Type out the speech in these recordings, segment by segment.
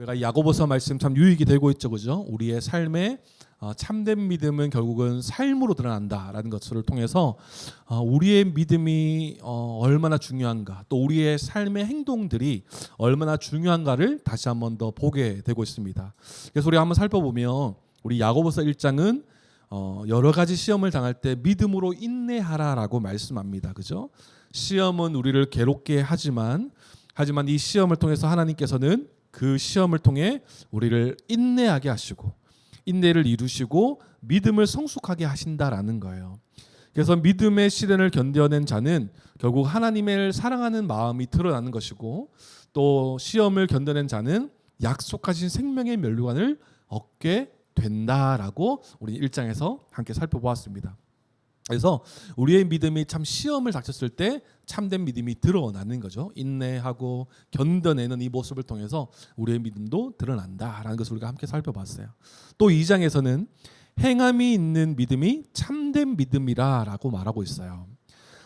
우리가 야고보서 말씀 참 유익이 되고 있죠, 그죠? 우리의 삶에 참된 믿음은 결국은 삶으로 드러난다라는 것을 통해서 우리의 믿음이 얼마나 중요한가, 또 우리의 삶의 행동들이 얼마나 중요한가를 다시 한번 더 보게 되고 있습니다. 그래서 우리 한번 살펴보면 우리 야고보서 1장은 여러 가지 시험을 당할 때 믿음으로 인내하라라고 말씀합니다, 그죠? 시험은 우리를 괴롭게 하지만 이 시험을 통해서 하나님께서는 그 시험을 통해 우리를 인내하게 하시고 인내를 이루시고 믿음을 성숙하게 하신다라는 거예요. 그래서 믿음의 시련을 견뎌낸 자는 결국 하나님을 사랑하는 마음이 드러나는 것이고, 또 시험을 견뎌낸 자는 약속하신 생명의 면류관을 얻게 된다라고 우리 1장에서 함께 살펴보았습니다. 그래서 우리의 믿음이 참 시험을 닥쳤을 때 참된 믿음이 드러나는 거죠. 인내하고 견뎌내는 이 모습을 통해서 우리의 믿음도 드러난다라는 것을 우리가 함께 살펴봤어요. 또 2장에서는 행함이 있는 믿음이 참된 믿음이라고 말하고 있어요.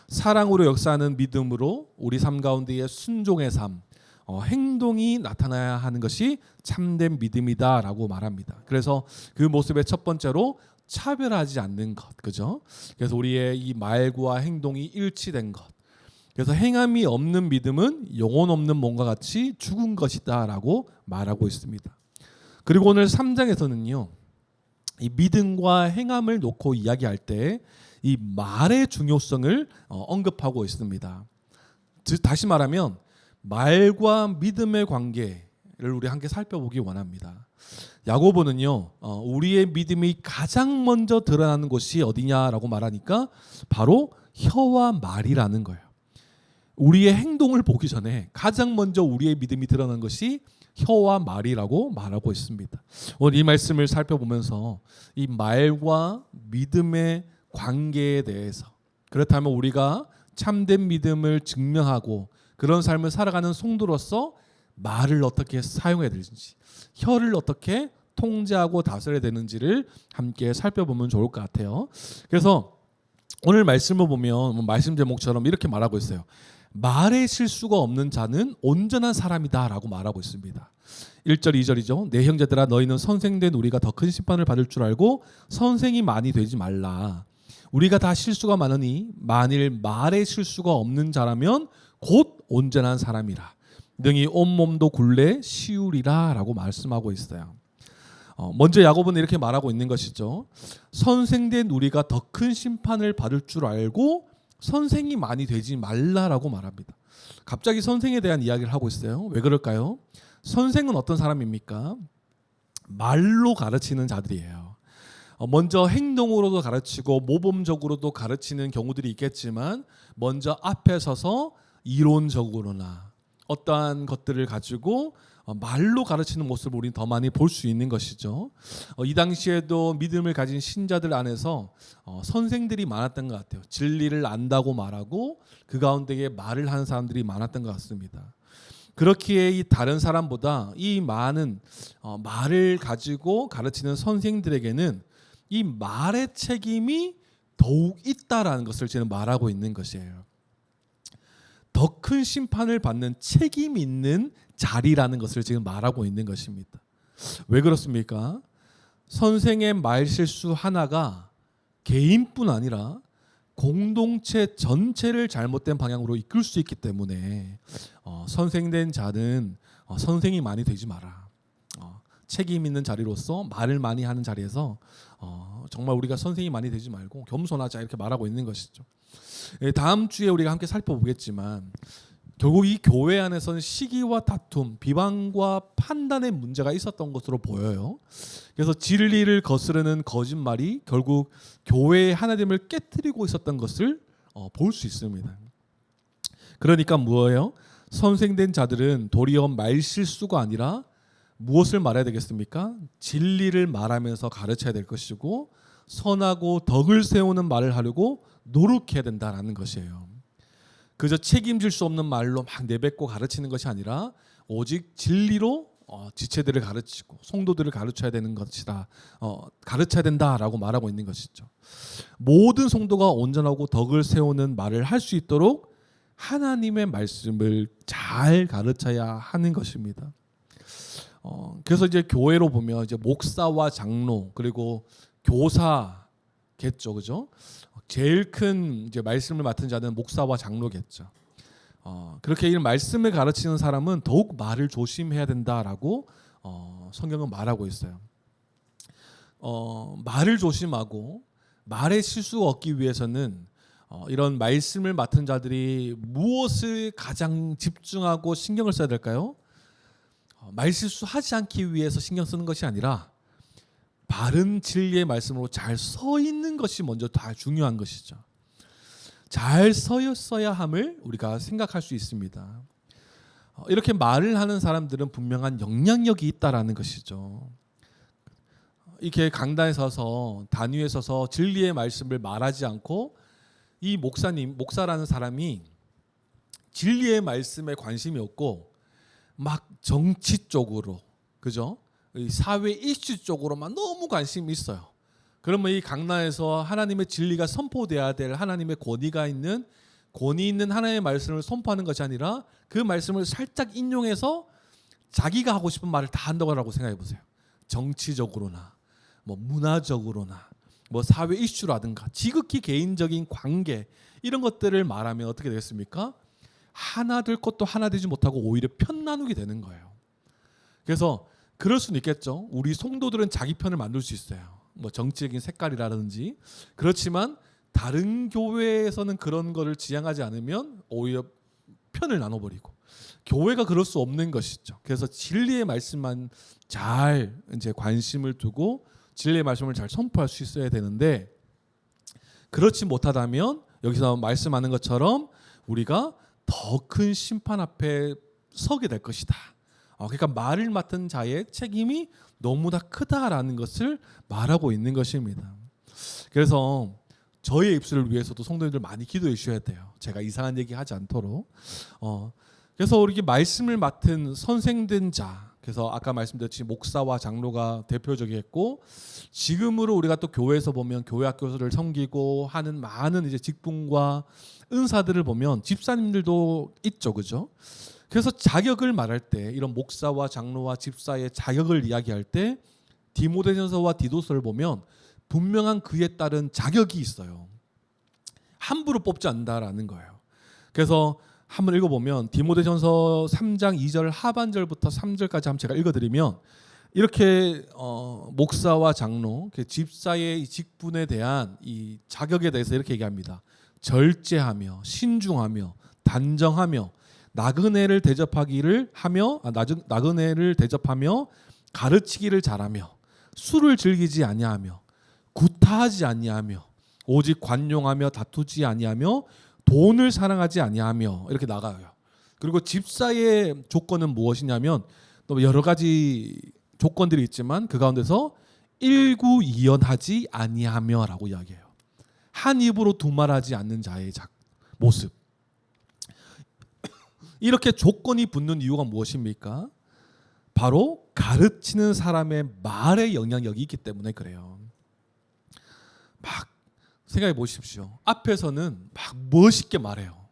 사랑으로 역사하는 믿음으로 우리 삶 가운데의 순종의 삶, 행동이 나타나야 하는 것이 참된 믿음이다라고 말합니다. 그래서 그 모습의 첫 번째로 차별하지 않는 것, 그죠? 그래서 우리의 이 말과 행동이 일치된 것. 그래서 행함이 없는 믿음은 영혼 없는 몸과 같이 죽은 것이다라고 말하고 있습니다. 그리고 오늘 3장에서는요, 이 믿음과 행함을 놓고 이야기할 때 이 말의 중요성을 언급하고 있습니다. 즉 다시 말하면 말과 믿음의 관계를 우리 함께 살펴보기 원합니다. 야고보는요, 우리의 믿음이 가장 먼저 드러나는 곳이 어디냐라고 말하니까 바로 혀와 말이라는 거예요. 우리의 행동을 보기 전에 가장 먼저 우리의 믿음이 드러나는 것이 혀와 말이라고 말하고 있습니다. 오늘 이 말씀을 살펴보면서 이 말과 믿음의 관계에 대해서, 그렇다면 우리가 참된 믿음을 증명하고 그런 삶을 살아가는 성도로서 말을 어떻게 사용해야 되는지, 혀를 어떻게 통제하고 다스려야 되는지를 함께 살펴보면 좋을 것 같아요. 그래서 오늘 말씀을 보면 말씀 제목처럼 이렇게 말하고 있어요. 말에 실수가 없는 자는 온전한 사람이다 라고 말하고 있습니다. 1절 2절이죠. 내 형제들아, 너희는 선생된 우리가 더 큰 심판을 받을 줄 알고 선생이 많이 되지 말라. 우리가 다 실수가 많으니 만일 말에 실수가 없는 자라면 곧 온전한 사람이라. 능히 온몸도 굴레 시우리라 라고 말씀하고 있어요. 먼저 야고보는 이렇게 말하고 있는 것이죠. 선생된 우리가 더 큰 심판을 받을 줄 알고 선생이 많이 되지 말라라고 말합니다. 갑자기 선생에 대한 이야기를 하고 있어요. 왜 그럴까요? 선생은 어떤 사람입니까? 말로 가르치는 자들이에요. 먼저 행동으로도 가르치고 모범적으로도 가르치는 경우들이 있겠지만, 먼저 앞에 서서 이론적으로나 어떠한 것들을 가지고 말로 가르치는 모습을 우리는 더 많이 볼 수 있는 것이죠. 이 당시에도 믿음을 가진 신자들 안에서 선생들이 많았던 것 같아요. 진리를 안다고 말하고 그 가운데에 말을 하는 사람들이 많았던 것 같습니다. 그렇기에 이 다른 사람보다 이 많은 말을 가지고 가르치는 선생들에게는 이 말의 책임이 더욱 있다라는 것을 지금 말하고 있는 것이에요. 더 큰 심판을 받는 책임 있는 자리라는 것을 지금 말하고 있는 것입니다. 왜 그렇습니까? 선생의 말 실수 하나가 개인뿐 아니라 공동체 전체를 잘못된 방향으로 이끌 수 있기 때문에 선생된 자는 선생이 많이 되지 마라. 책임 있는 자리로서 말을 많이 하는 자리에서 정말 우리가 선생이 많이 되지 말고 겸손하자, 이렇게 말하고 있는 것이죠. 다음 주에 우리가 함께 살펴보겠지만 결국 이 교회 안에서는 시기와 다툼, 비방과 판단의 문제가 있었던 것으로 보여요. 그래서 진리를 거스르는 거짓말이 결국 교회의 하나됨을 깨뜨리고 있었던 것을 볼 수 있습니다. 그러니까 뭐예요? 선생된 자들은 도리어 말실수가 아니라 무엇을 말해야 되겠습니까? 진리를 말하면서 가르쳐야 될 것이고, 선하고 덕을 세우는 말을 하려고 노력해야 된다는 것이에요. 그저 책임질 수 없는 말로 막 내뱉고 가르치는 것이 아니라 오직 진리로 지체들을 가르치고 성도들을 가르쳐야 되는 것이다. 가르쳐야 된다라고 말하고 있는 것이죠. 모든 성도가 온전하고 덕을 세우는 말을 할 수 있도록 하나님의 말씀을 잘 가르쳐야 하는 것입니다. 그래서 이제 교회로 보면 이제 목사와 장로 그리고 교사겠죠, 그죠? 제일 큰 이제 말씀을 맡은 자는 목사와 장로겠죠. 그렇게 이 말씀을 가르치는 사람은 더욱 말을 조심해야 된다라고 성경은 말하고 있어요. 말을 조심하고 말의 실수가 없기 위해서는 이런 말씀을 맡은 자들이 무엇을 가장 집중하고 신경을 써야 될까요? 말실수하지 않기 위해서 신경 쓰는 것이 아니라 바른 진리의 말씀으로 잘 서 있는 것이 먼저 다 중요한 것이죠. 잘 서였어야 함을 우리가 생각할 수 있습니다. 이렇게 말을 하는 사람들은 분명한 영향력이 있다라는 것이죠. 이렇게 강단에 서서 단위에 서서 진리의 말씀을 말하지 않고 이 목사라는 사람이 진리의 말씀에 관심이 없고 막 정치 쪽으로, 그죠? 사회 이슈 쪽으로만 너무 관심이 있어요. 그러면 이 강단에서 하나님의 진리가 선포돼야 될 하나님의 권위 있는 하나님의 말씀을 선포하는 것이 아니라 그 말씀을 살짝 인용해서 자기가 하고 싶은 말을 다 한다고 생각해 보세요. 정치적으로나 뭐 문화적으로나 뭐 사회 이슈라든가 지극히 개인적인 관계 이런 것들을 말하면 어떻게 되겠습니까? 하나 될 것도 하나 되지 못하고 오히려 편 나누게 되는 거예요. 그래서 그럴 수는 있겠죠. 우리 성도들은 자기 편을 만들 수 있어요. 뭐 정치적인 색깔이라든지. 그렇지만 다른 교회에서는 그런 거를 지향하지 않으면 오히려 편을 나눠버리고 교회가 그럴 수 없는 것이죠. 그래서 진리의 말씀만 잘 이제 관심을 두고 진리의 말씀을 잘 선포할 수 있어야 되는데 그렇지 못하다면 여기서 말씀하는 것처럼 우리가 더 큰 심판 앞에 서게 될 것이다. 그러니까 말을 맡은 자의 책임이 너무나 크다라는 것을 말하고 있는 것입니다. 그래서 저의 입술을 위해서도 성도님들 많이 기도해 주셔야 돼요. 제가 이상한 얘기 하지 않도록. 그래서 우리 말씀을 맡은 선생된 자, 그래서 아까 말씀드렸듯이 목사와 장로가 대표적이었고 지금으로 우리가 또 교회에서 보면 교회 학교를 섬기고 하는 많은 이제 직분과 은사들을 보면 집사님들도 있죠, 그죠? 그래서 자격을 말할 때 이런 목사와 장로와 집사의 자격을 이야기할 때 디모데전서와 디도서를 보면 분명한 그에 따른 자격이 있어요. 함부로 뽑지 않는다라는 거예요. 그래서 한번 읽어보면 디모데전서 3장 2절 하반절부터 3절까지 한번 제가 읽어드리면 이렇게 목사와 장로, 집사의 직분에 대한 이 자격에 대해서 이렇게 얘기합니다. 절제하며 신중하며 단정하며 나그네를 대접하며 가르치기를 잘하며 술을 즐기지 아니하며 구타하지 아니하며 오직 관용하며 다투지 아니하며 돈을 사랑하지 아니하며 이렇게 나가요. 그리고 집사의 조건은 무엇이냐면 또 여러 가지 조건들이 있지만 그 가운데서 일구이연하지 아니하며라고 이야기해요. 한 입으로 두말하지 않는 자의 모습. 이렇게 조건이 붙는 이유가 무엇입니까? 바로 가르치는 사람의 말에 영향력이 있기 때문에 그래요. 막 생각해 보십시오. 앞에서는 막 멋있게 말해요.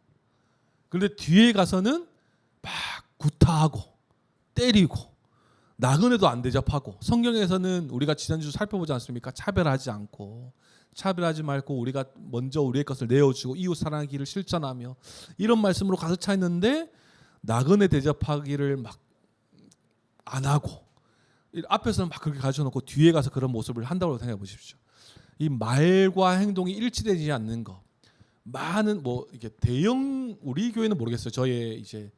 그런데 뒤에 가서는 막 구타하고 때리고 나그네도 안 대접하고 성경에서는 우리가 지난주 살펴보지 않습니까? 차별하지 말고 우리가 먼저 우리의 것을 내어주고 이웃 사랑하기를 실천하며 이런 말씀으로 가득 차 있는데 나그네 대접하기를 막 안 하고 앞에서는 막 그렇게 가르쳐놓고 뒤에 가서 그런 모습을 한다고 생각해 보십시오. 이 말과 행동이 일치되지 않는 것. 많은 뭐 이게 대형 우리 교회는 모르겠어요. 저의 이제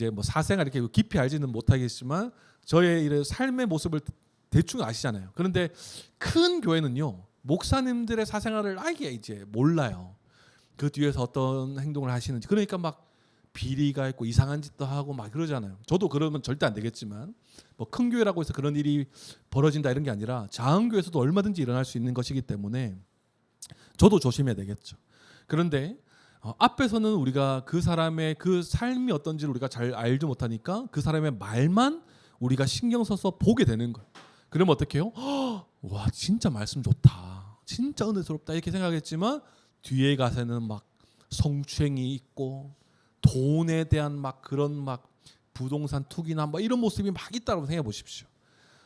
뭐 사생활 이렇게 깊이 알지는 못하겠지만 저의 이런 삶의 모습을 대충 아시잖아요. 그런데 큰 교회는요 목사님들의 사생활을 아예 이제 몰라요. 그 뒤에서 어떤 행동을 하시는지. 그러니까 막 비리가 있고 이상한 짓도 하고 막 그러잖아요. 저도 그러면 절대 안 되겠지만 뭐 큰 교회라고 해서 그런 일이 벌어진다 이런 게 아니라 작은 교회에서도 얼마든지 일어날 수 있는 것이기 때문에 저도 조심해야 되겠죠. 그런데 앞에서는 우리가 그 사람의 그 삶이 어떤지를 우리가 잘 알지 못하니까 그 사람의 말만 우리가 신경 써서 보게 되는 거예요. 그러면 어떻게 해요? 와 진짜 말씀 좋다. 진짜 은혜스럽다 이렇게 생각했지만 뒤에 가서는 막 성추행이 있고 돈에 대한 막 그런 막 부동산 투기나 뭐 이런 모습이 막 있다고 생각해 보십시오.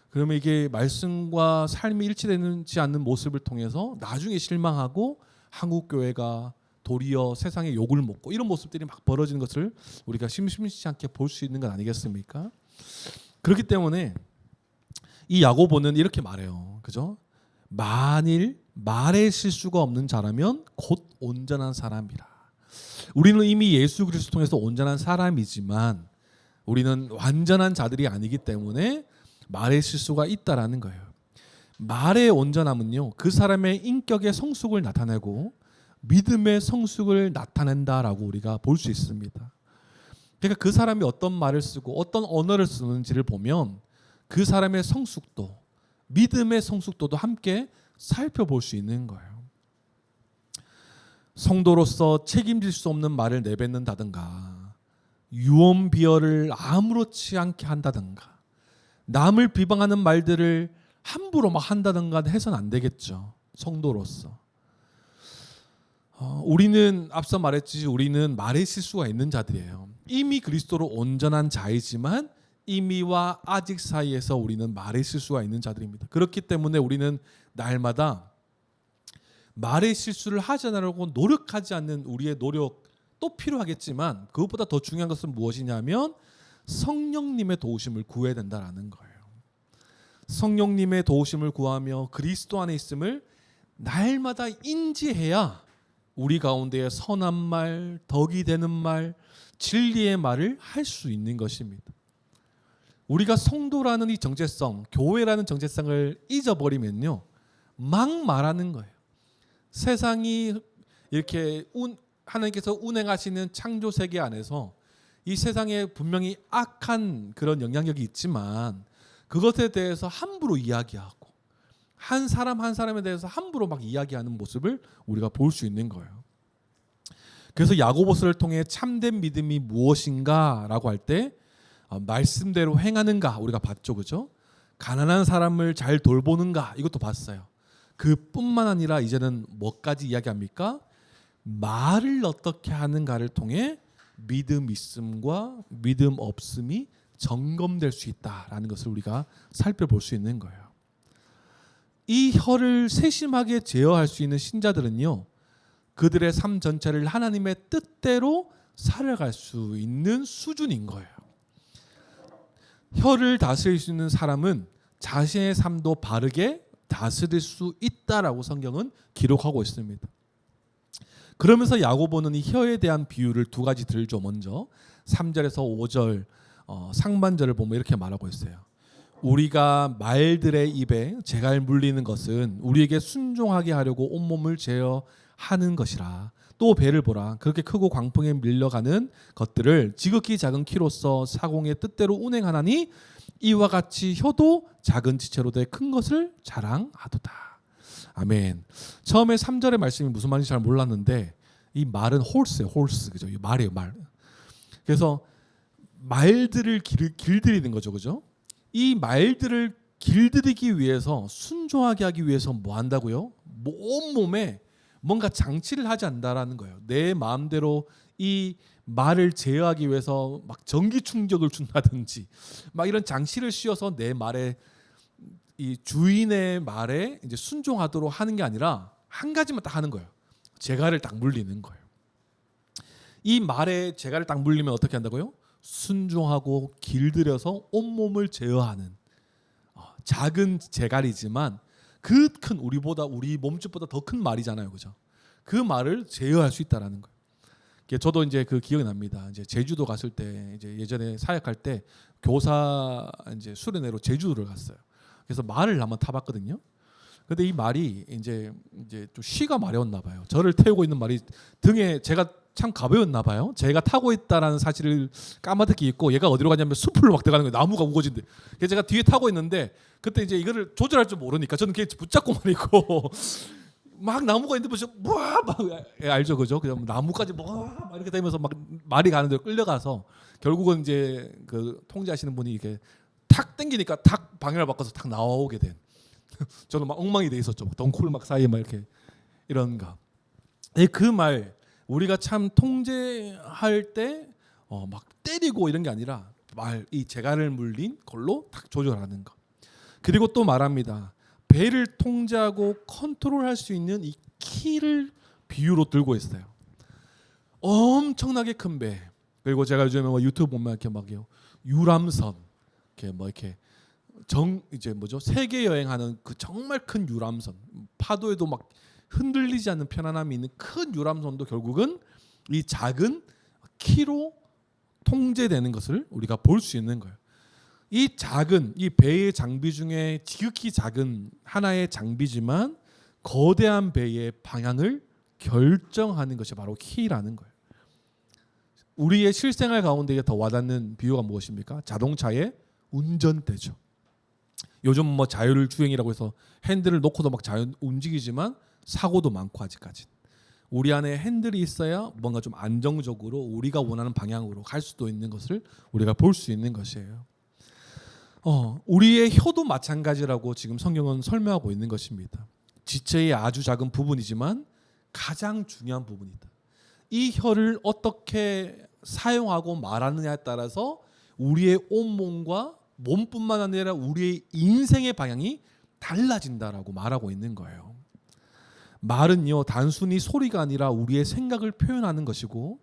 그러면 이게 말씀과 삶이 일치되지 않는 모습을 통해서 나중에 실망하고 한국 교회가 도리어 세상의 욕을 먹고 이런 모습들이 막 벌어지는 것을 우리가 심심치 않게 볼 수 있는 건 아니겠습니까? 그렇기 때문에 이 야고보는 이렇게 말해요. 그죠? 만일 말의 실수가 없는 자라면 곧 온전한 사람이라. 우리는 이미 예수 그리스도 통해서 온전한 사람이지만 우리는 완전한 자들이 아니기 때문에 말의 실수가 있다라는 거예요. 말의 온전함은요, 그 사람의 인격의 성숙을 나타내고 믿음의 성숙을 나타낸다라고 우리가 볼 수 있습니다. 그러니까 그 사람이 어떤 말을 쓰고 어떤 언어를 쓰는지를 보면 그 사람의 성숙도, 믿음의 성숙도도 함께 살펴볼 수 있는 거예요. 성도로서 책임질 수 없는 말을 내뱉는다든가, 유언비어를 아무렇지 않게 한다든가, 남을 비방하는 말들을 함부로 막 한다든가 해서는 안 되겠죠. 성도로서. 우리는 앞서 말했듯이 우리는 말의 실수가 있는 자들이에요. 이미 그리스도로 온전한 자이지만 이미와 아직 사이에서 우리는 말의 실수가 있는 자들입니다. 그렇기 때문에 우리는 날마다 말의 실수를 하지 않으려고 노력하지 않는 우리의 노력도 필요하겠지만 그것보다 더 중요한 것은 무엇이냐면 성령님의 도우심을 구해야 된다는 거예요. 성령님의 도우심을 구하며 그리스도 안에 있음을 날마다 인지해야 우리 가운데 선한 말, 덕이 되는 말, 진리의 말을 할 수 있는 것입니다. 우리가 성도라는 이 정체성, 교회라는 정체성을 잊어버리면요, 막 말하는 거예요. 세상이 이렇게 하나님께서 운행하시는 창조 세계 안에서 이 세상에 분명히 악한 그런 영향력이 있지만 그것에 대해서 함부로 이야기하고 한 사람 한 사람에 대해서 함부로 막 이야기하는 모습을 우리가 볼 수 있는 거예요. 그래서 야고보서를 통해 참된 믿음이 무엇인가라고 할 때 말씀대로 행하는가 우리가 봤죠, 그죠? 가난한 사람을 잘 돌보는가 이것도 봤어요. 그뿐만 아니라 이제는 뭐까지 이야기합니까? 말을 어떻게 하는가를 통해 믿음 있음과 믿음 없음이 점검될 수 있다라는 것을 우리가 살펴볼 수 있는 거예요. 이 혀를 세심하게 제어할 수 있는 신자들은요, 그들의 삶 전체를 하나님의 뜻대로 살아갈 수 있는 수준인 거예요. 혀를 다스릴 수 있는 사람은 자신의 삶도 바르게 다스릴 수 있다라고 성경은 기록하고 있습니다. 그러면서 야고보는 이 혀에 대한 비유를 두 가지 들죠. 먼저 3절에서 5절 상반절을 보면 이렇게 말하고 있어요. 우리가 말들의 입에 재갈 물리는 것은 우리에게 순종하게 하려고 온몸을 제어하는 것이라. 또 배를 보라. 그렇게 크고 광풍에 밀려가는 것들을 지극히 작은 키로서 사공의 뜻대로 운행하나니 이와 같이 혀도 작은 지체로 돼 큰 것을 자랑하도다. 아멘. 처음에 3절의 말씀이 무슨 말인지 잘 몰랐는데 이 말은 홀스예요. 홀스. 그죠? 이 말이에요, 말. 그래서 말들을 길들이는 거죠. 그죠? 이 말들을 길들이기 위해서 순종하게 하기 위해서 뭐 한다고요? 온몸에 뭔가 장치를 하지 않는다라는 거예요. 내 마음대로 이 말을 제어하기 위해서 막 전기 충격을 준다든지 막 이런 장치를 씌워서 내 말에 이 주인의 말에 이제 순종하도록 하는 게 아니라 한 가지만 딱 하는 거예요. 재갈을 딱 물리는 거예요. 이 말에 재갈을 딱 물리면 어떻게 한다고요? 순종하고 길들여서 온몸을 제어하는 작은 재갈이지만 그 큰 우리 몸집보다 더 큰 말이잖아요, 그죠? 그 말을 제어할 수 있다라는 거예요. 저도 이제 그 기억이 납니다. 이제 제주도 갔을 때 이제 예전에 사역할 때 교사 이제 수련회로 제주도를 갔어요. 그래서 말을 한번 타봤거든요. 근데 이 말이 이제 좀 쉬가 마려웠나 봐요. 저를 태우고 있는 말이 등에 제가 참 가벼웠나 봐요. 제가 타고 있다라는 사실을 까마득히 잊고 얘가 어디로 가냐면 숲으로 막 들어가는 거예요. 나무가 우거진데. 그래서 제가 뒤에 타고 있는데 그때 이제 이거를 조절할 줄 모르니까 저는 걔 붙잡고만 있고 막 나무가 있는데 벌써 막 알죠, 그죠? 그냥 나무까지 막 이렇게 되면서 막 말이 가는 데로 끌려가서 결국은 이제 그 통제하시는 분이 이렇게 탁 당기니까 탁 방향을 바꿔서 탁 나오게 된. 저는 막 엉망이 돼 있었죠. 덩굴 막 사이에 막 이렇게 이런가. 그 말 우리가 참 통제할 때 막 때리고 이런 게 아니라 이 재갈을 물린 걸로 딱 조절하는 것. 그리고 또 말합니다. 배를 통제하고 컨트롤할 수 있는 이 키를 비유로 들고 있어요. 엄청나게 큰 배. 그리고 제가 요즘에 뭐 유튜브 보면 이렇게 막 유람선, 이렇게 이제 세계 여행하는 그 정말 큰 유람선, 파도에도 막 흔들리지 않는 편안함이 있는 큰 유람선도 결국은 이 작은 키로 통제되는 것을 우리가 볼 수 있는 거예요. 이 작은 이 배의 장비 중에 지극히 작은 하나의 장비지만 거대한 배의 방향을 결정하는 것이 바로 키라는 거예요. 우리의 실생활 가운데 더 와닿는 비유가 무엇입니까? 자동차의 운전대죠. 요즘 뭐 자율주행이라고 해서 핸들을 놓고도 막 자유 움직이지만 사고도 많고 아직까지. 우리 안에 핸들이 있어야 뭔가 좀 안정적으로 우리가 원하는 방향으로 갈 수도 있는 것을 우리가 볼 수 있는 것이에요. 우리의 혀도 마찬가지라고 지금 성경은 설명하고 있는 것입니다. 지체의 아주 작은 부분이지만 가장 중요한 부분이다. 이 혀를 어떻게 사용하고 말하느냐에 따라서 우리의 온몸과 몸뿐만 아니라 우리의 인생의 방향이 달라진다라고 말하고 있는 거예요. 말은요, 단순히 소리가 아니라 우리의 생각을 표현하는 것이고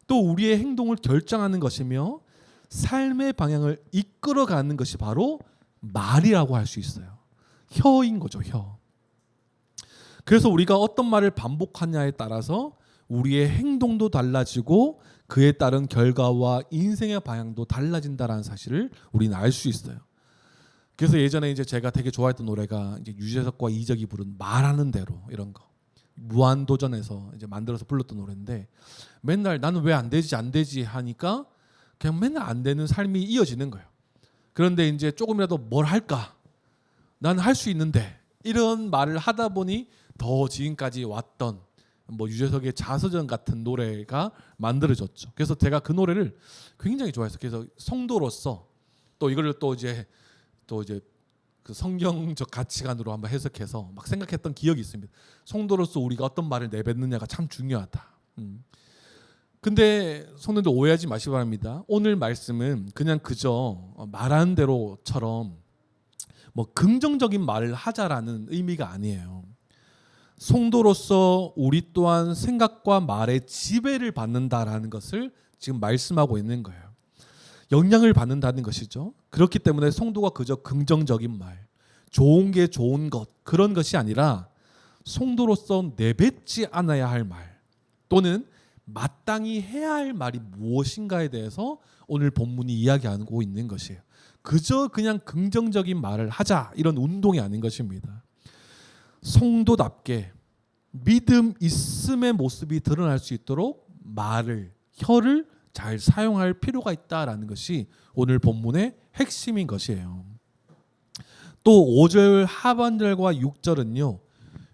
또 우리의 행동을 결정하는 것이며 삶의 방향을 이끌어가는 것이 바로 말이라고 할 수 있어요. 혀인 거죠, 혀. 그래서 우리가 어떤 말을 반복하냐에 따라서 우리의 행동도 달라지고 그에 따른 결과와 인생의 방향도 달라진다라는 사실을 우리는 알 수 있어요. 그래서 예전에 이제 제가 되게 좋아했던 노래가 이제 유재석과 이적이 부른 말하는 대로 이런 거 무한도전에서 이제 만들어서 불렀던 노래인데 맨날 나는 왜 안 되지 하니까 그냥 맨날 안 되는 삶이 이어지는 거예요. 그런데 이제 조금이라도 뭘 할까? 나는 할 수 있는데 이런 말을 하다 보니 더 지금까지 왔던 뭐 유재석의 자서전 같은 노래가 만들어졌죠. 그래서 제가 그 노래를 굉장히 좋아했어요. 그래서 성도로서 또 이걸 또 이제 그 성경적 가치관으로 한번 해석해서 막 생각했던 기억이 있습니다. 성도로서 우리가 어떤 말을 내뱉느냐가 참 중요하다. 근데 성도들 오해하지 마시기 바랍니다. 오늘 말씀은 그냥 그저 말하는 대로처럼 뭐 긍정적인 말을 하자라는 의미가 아니에요. 성도로서 우리 또한 생각과 말의 지배를 받는다라는 것을 지금 말씀하고 있는 거예요. 영향을 받는다는 것이죠. 그렇기 때문에 성도가 그저 긍정적인 말, 좋은 게 좋은 것 그런 것이 아니라 성도로서 내뱉지 않아야 할 말 또는 마땅히 해야 할 말이 무엇인가에 대해서 오늘 본문이 이야기하고 있는 것이에요. 그저 그냥 긍정적인 말을 하자 이런 운동이 아닌 것입니다. 성도답게 믿음 있음의 모습이 드러날 수 있도록 혀를 잘 사용할 필요가 있다라는 것이 오늘 본문의 핵심인 것이에요. 또 5절 하반절과 6절은요.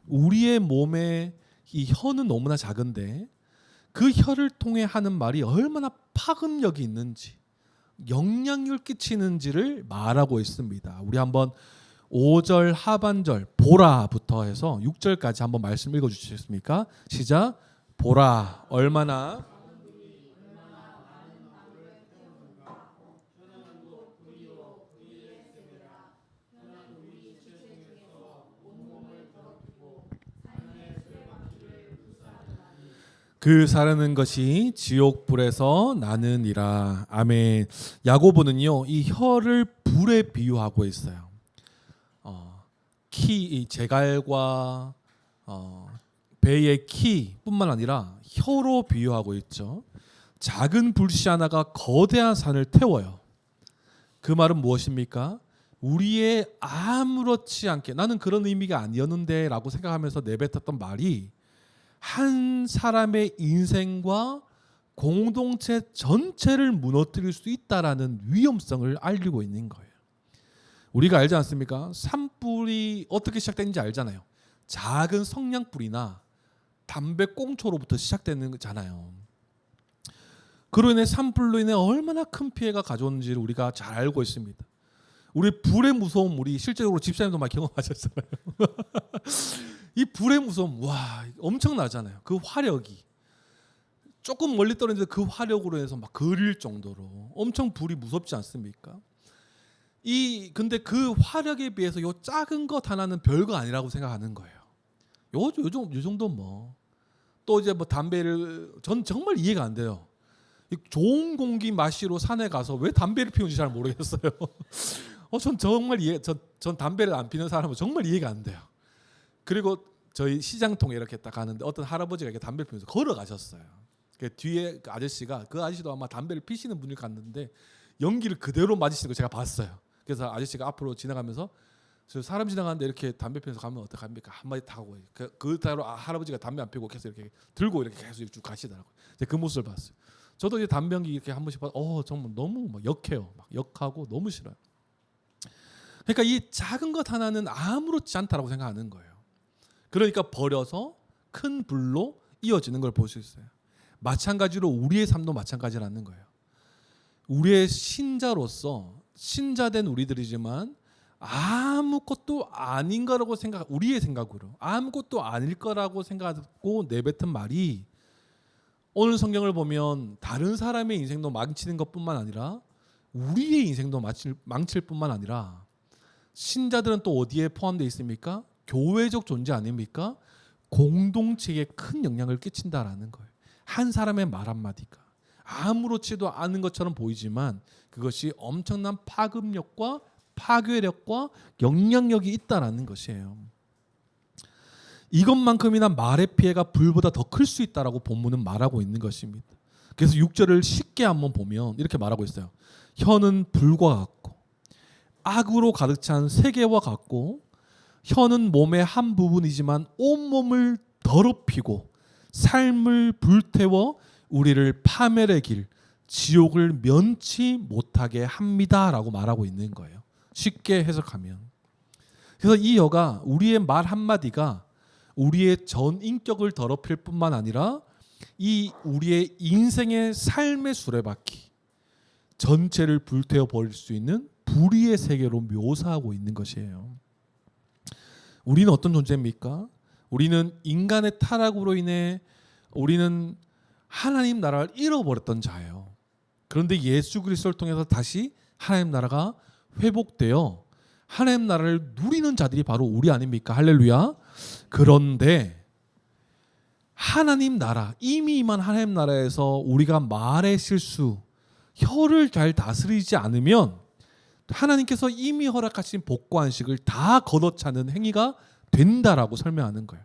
우리의 몸에 이 혀는 너무나 작은데 그 혀를 통해 하는 말이 얼마나 파급력이 있는지 영향을 끼치는지를 말하고 있습니다. 우리 한번 5절 하반절 보라부터 해서 6절까지 한번 말씀 읽어주시겠습니까? 시작. 보라 얼마나 그 사르는 것이 지옥불에서 나느니라. 아멘. 야고보는요 이 혀를 불에 비유하고 있어요. 이 재갈과 배의 키뿐만 아니라 혀로 비유하고 있죠. 작은 불씨 하나가 거대한 산을 태워요. 그 말은 무엇입니까? 우리의 아무렇지 않게 나는 그런 의미가 아니었는데 라고 생각하면서 내뱉었던 말이 한 사람의 인생과 공동체 전체를 무너뜨릴 수 있다라는 위험성을 알리고 있는 거예요. 우리가 알지 않습니까? 산불이 어떻게 시작되는지 알잖아요. 작은 성냥불이나 담배 꽁초로부터 시작되는 거잖아요. 그로 인해 산불로 인해 얼마나 큰 피해가 가져오는지를 우리가 잘 알고 있습니다. 우리 불의 무서움 우리 실제로 집사님도 많이 경험하셨잖아요. 이 불의 무서움 와 엄청나잖아요. 그 화력이 조금 멀리 떨어졌는데 그 화력으로 해서 막 그릴 정도로 엄청 불이 무섭지 않습니까? 근데 그 화력에 비해서 요 작은 것 하나는 별거 아니라고 생각하는 거예요. 요 정도 뭐. 또 이제 뭐 담배를 전 정말 이해가 안 돼요. 좋은 공기 마시러 산에 가서 왜 담배를 피우는지 잘 모르겠어요. 전 정말 전 담배를 안 피는 사람은 정말 이해가 안 돼요. 그리고 저희 시장통에 이렇게 딱 가는데 어떤 할아버지가 이렇게 담배를 피우면서 걸어가셨어요. 뒤에 그 아저씨가 그 아저씨도 아마 담배를 피시는 분일 갔는데 연기를 그대로 맞으시는 거 제가 봤어요. 그래서 아저씨가 앞으로 지나가면서 저 사람 지나가는데 이렇게 담배 피면서 가면 어떡합니까? 한마디 타고 그 따로 할아버지가 담배 안 피우고 계속 이렇게 들고 이렇게 계속 쭉 가시더라고요. 그 모습을 봤어요. 저도 이제 담배 연기 이렇게 한 번씩 봐서 정말 너무 막 역해요. 막 역하고 너무 싫어요. 그러니까 이 작은 것 하나는 아무렇지 않다라고 생각하는 거예요. 그러니까 버려서 큰 불로 이어지는 걸 볼 수 있어요. 마찬가지로 우리의 삶도 마찬가지라는 거예요. 우리의 신자로서 신자된 우리들이지만 아무것도 아닌 거라고 우리의 생각으로 아무것도 아닐 거라고 생각하고 내뱉은 말이 오늘 성경을 보면 다른 사람의 인생도 망치는 것뿐만 아니라 우리의 인생도 망칠 뿐만 아니라 신자들은 또 어디에 포함되어 있습니까? 교회적 존재 아닙니까? 공동체에 큰 영향을 끼친다라는 거예요. 한 사람의 말 한마디가 아무렇지도 않은 것처럼 보이지만 그것이 엄청난 파급력과 파괴력과 영향력이 있다라는 것이에요. 이것만큼이나 말의 피해가 불보다 더 클 수 있다라고 본문은 말하고 있는 것입니다. 그래서 6절을 쉽게 한번 보면 이렇게 말하고 있어요. 혀는 불과 같고 악으로 가득 찬 세계와 같고 혀는 몸의 한 부분이지만 온몸을 더럽히고 삶을 불태워 우리를 파멸의 길 지옥을 면치 못하게 합니다라고 말하고 있는 거예요. 쉽게 해석하면. 그래서 이 혀가 우리의 말 한마디가 우리의 전 인격을 더럽힐 뿐만 아니라 이 우리의 인생의 삶의 수레바퀴 전체를 불태워 버릴 수 있는 불의의 세계로 묘사하고 있는 것이에요. 우리는 어떤 존재입니까? 우리는 인간의 타락으로 인해 우리는 하나님 나라를 잃어버렸던 자예요. 그런데 예수 그리스도를 통해서 다시 하나님 나라가 회복되어 하나님 나라를 누리는 자들이 바로 우리 아닙니까? 할렐루야. 그런데 하나님 나라, 이미 임한 하나님 나라에서 우리가 말의 실수, 혀를 잘 다스리지 않으면 하나님께서 이미 허락하신 복과 안식을 다 걷어차는 행위가 된다라고 설명하는 거예요.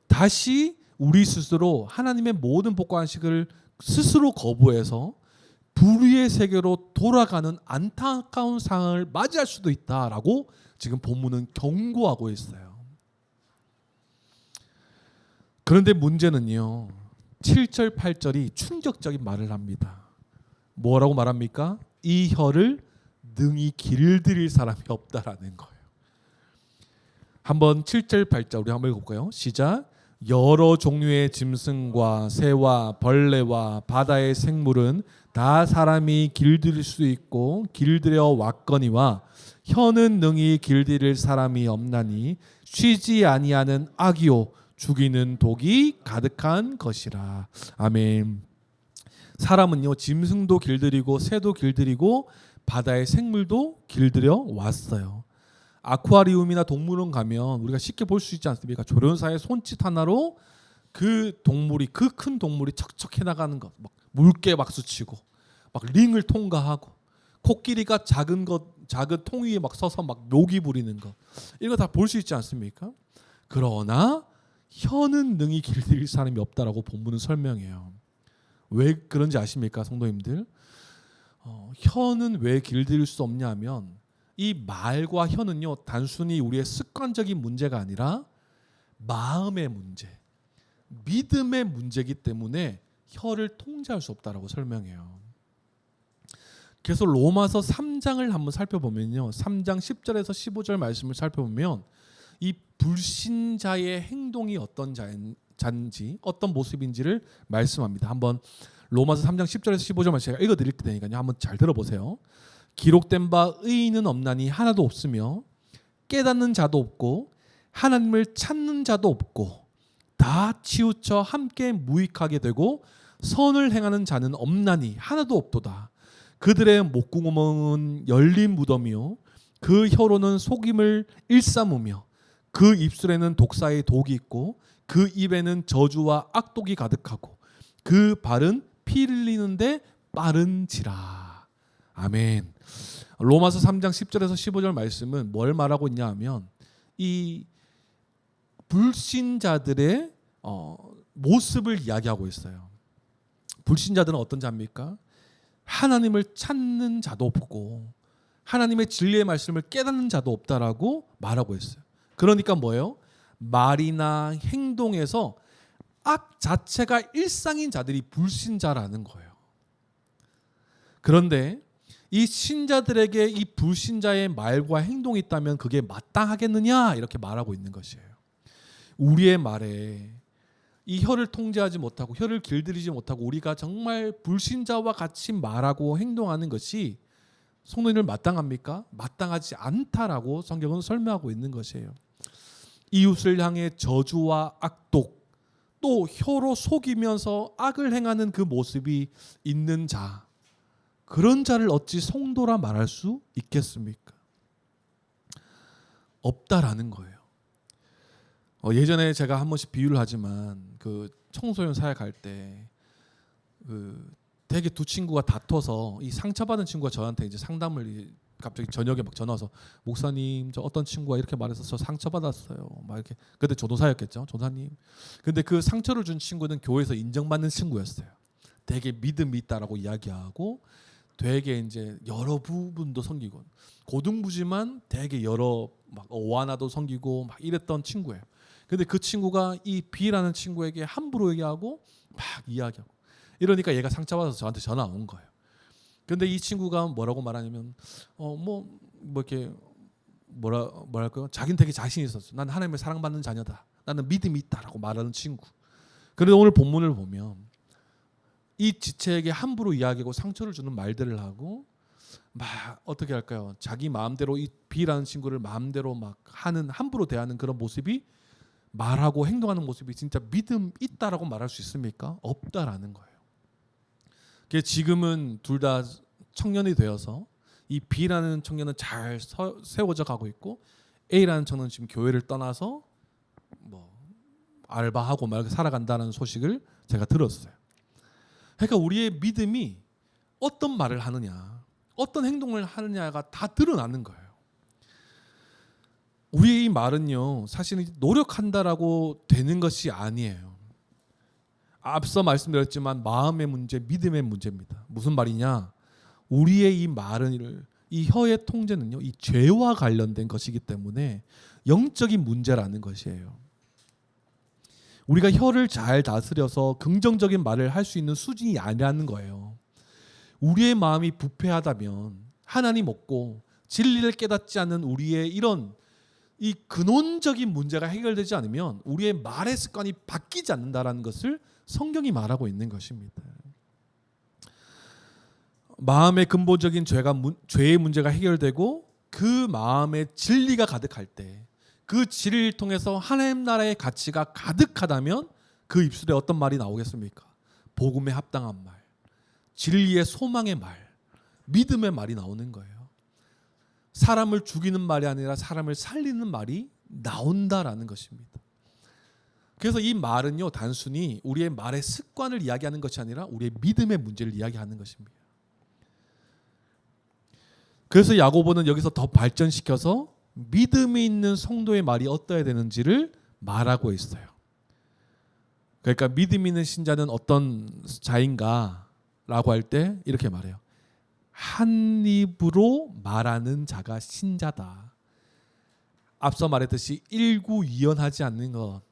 다시 우리 스스로 하나님의 모든 복과 안식을 스스로 거부해서 불의의 세계로 돌아가는 안타까운 상황을 맞이할 수도 있다라고 지금 본문은 경고하고 있어요. 그런데 문제는요. 7절 8절이 충격적인 말을 합니다. 뭐라고 말합니까? 이 혀를 능히 길들일 사람이 없다라는 거예요. 한번 7절 8절 우리 한번 읽어볼까요? 시작. 여러 종류의 짐승과 새와 벌레와 바다의 생물은 다 사람이 길들일 수 있고 길들여 왔거니와 혀는 능히 길들일 사람이 없나니 쉬지 아니하는 악이요 죽이는 독이 가득한 것이라. 아멘. 사람은요 짐승도 길들이고 새도 길들이고 바다의 생물도 길들여 왔어요. 아쿠아리움이나 동물원 가면 우리가 쉽게 볼 수 있지 않습니까? 조련사의 손짓 하나로 그 동물이 그 큰 동물이 척척해 나가는 것, 막 물개 박수치고, 막 링을 통과하고, 코끼리가 작은 통 위에 막 서서 막 묘기 부리는 것, 이거 다 볼 수 있지 않습니까? 그러나 혀는 능히 길들일 사람이 없다라고 본문은 설명해요. 왜 그런지 아십니까, 성도님들? 혀는 왜 길들일 수 없냐면 이 말과 혀는요 단순히 우리의 습관적인 문제가 아니라 마음의 문제, 믿음의 문제이기 때문에 혀를 통제할 수 없다라고 설명해요. 그래서 로마서 3장을 한번 살펴보면요, 3장 10절에서 15절 말씀을 살펴보면 이 불신자의 행동이 어떤 자인지 어떤 모습인지를 말씀합니다. 한번 로마서 3장 10절에서 15절 말씀 제가 읽어드릴 테니까요, 한번 잘 들어보세요. 기록된 바 의인은 없나니 하나도 없으며 깨닫는 자도 없고 하나님을 찾는 자도 없고 다 치우쳐 함께 무익하게 되고 선을 행하는 자는 없나니 하나도 없도다. 그들의 목구멍은 열린 무덤이요 그 혀로는 속임을 일삼으며 그 입술에는 독사의 독이 있고 그 입에는 저주와 악독이 가득하고 그 발은 피 흘리는데 빠른지라. 아멘. 로마서 3장 10절에서 15절 말씀은 뭘 말하고 있냐 하면 이 불신자들의 모습을 이야기하고 있어요. 불신자들은 어떤 자입니까? 하나님을 찾는 자도 없고 하나님의 진리의 말씀을 깨닫는 자도 없다라고 말하고 있어요. 그러니까 뭐예요? 말이나 행동에서 악 자체가 일상인 자들이 불신자라는 거예요. 그런데 이 신자들에게 이 불신자의 말과 행동이 있다면 그게 마땅하겠느냐 이렇게 말하고 있는 것이에요. 우리의 말에 이 혀를 통제하지 못하고 혀를 길들이지 못하고 우리가 정말 불신자와 같이 말하고 행동하는 것이 성도님을 마땅합니까? 마땅하지 않다라고 성경은 설명하고 있는 것이에요. 이웃을 향해 저주와 악독 또 혀로 속이면서 악을 행하는 그 모습이 있는 자, 그런 자를 어찌 성도라 말할 수 있겠습니까? 없다라는 거예요. 예전에 제가 한 번씩 비유를 하지만 그 청소년 사역할 때 되게 두 친구가 다퉈서 이 상처받은 친구가 저한테 이제 상담을 갑자기 저녁에 막 전화 와서 목사님 저 어떤 친구가 이렇게 말해서 저 상처받았어요. 막 이렇게 그때 조도사였겠죠. 조사님. 근데 그 상처를 준 친구는 교회에서 인정받는 친구였어요. 되게 믿음이 있다라고 이야기하고 되게 이제 여러 부분도 섬기고 고등부지만 되게 여러 막 오하나도 섬기고 막 이랬던 친구예요. 근데 그 친구가 이 B라는 친구에게 함부로 얘기하고 막 이야기하고 이러니까 얘가 상처받아서 저한테 전화 온 거예요. 근데 이 친구가 뭐라고 말하냐면 뭐 이렇게 뭐랄까요? 자기는 되게 자신 있었어. 난 하나님의 사랑받는 자녀다. 나는 믿음이 있다라고 말하는 친구. 그런데 오늘 본문을 보면 이 지체에게 함부로 이야기하고 상처를 주는 말들을 하고 막 어떻게 할까요? 자기 마음대로 이 B라는 친구를 마음대로 막 하는 함부로 대하는 그런 모습이 말하고 행동하는 모습이 진짜 믿음 있다라고 말할 수 있습니까? 없다라는 거예요. 지금은 둘 다 청년이 되어서 이 B라는 청년은 잘 세워져 가고 있고 A라는 청년은 지금 교회를 떠나서 뭐 알바하고 막 살아간다는 소식을 제가 들었어요. 그러니까 우리의 믿음이 어떤 말을 하느냐, 어떤 행동을 하느냐가 다 드러나는 거예요. 우리의 이 말은요, 사실은 노력한다라고 되는 것이 아니에요. 앞서 말씀드렸지만 마음의 문제, 믿음의 문제입니다. 무슨 말이냐? 우리의 이 말은 이 혀의 통제는요, 이 죄와 관련된 것이기 때문에 영적인 문제라는 것이에요. 우리가 혀를 잘 다스려서 긍정적인 말을 할 수 있는 수준이 아니라는 거예요. 우리의 마음이 부패하다면 하나님 없고 진리를 깨닫지 않는 우리의 이런 이 근원적인 문제가 해결되지 않으면 우리의 말의 습관이 바뀌지 않는다라는 것을 성경이 말하고 있는 것입니다. 마음의 근본적인 죄의 문제가 해결되고 그 마음에 진리가 가득할 때 그 진리를 통해서 하나님 나라의 가치가 가득하다면 그 입술에 어떤 말이 나오겠습니까? 복음에 합당한 말, 진리의 소망의 말, 믿음의 말이 나오는 거예요. 사람을 죽이는 말이 아니라 사람을 살리는 말이 나온다라는 것입니다. 그래서 이 말은요, 단순히 우리의 말의 습관을 이야기하는 것이 아니라 우리의 믿음의 문제를 이야기하는 것입니다. 그래서 야고보는 여기서 더 발전시켜서 믿음이 있는 성도의 말이 어떠해야 되는지를 말하고 있어요. 그러니까 믿음 있는 신자는 어떤 자인가라고 할 때 이렇게 말해요. 한 입으로 말하는 자가 신자다. 앞서 말했듯이 일구이연하지 않는 것,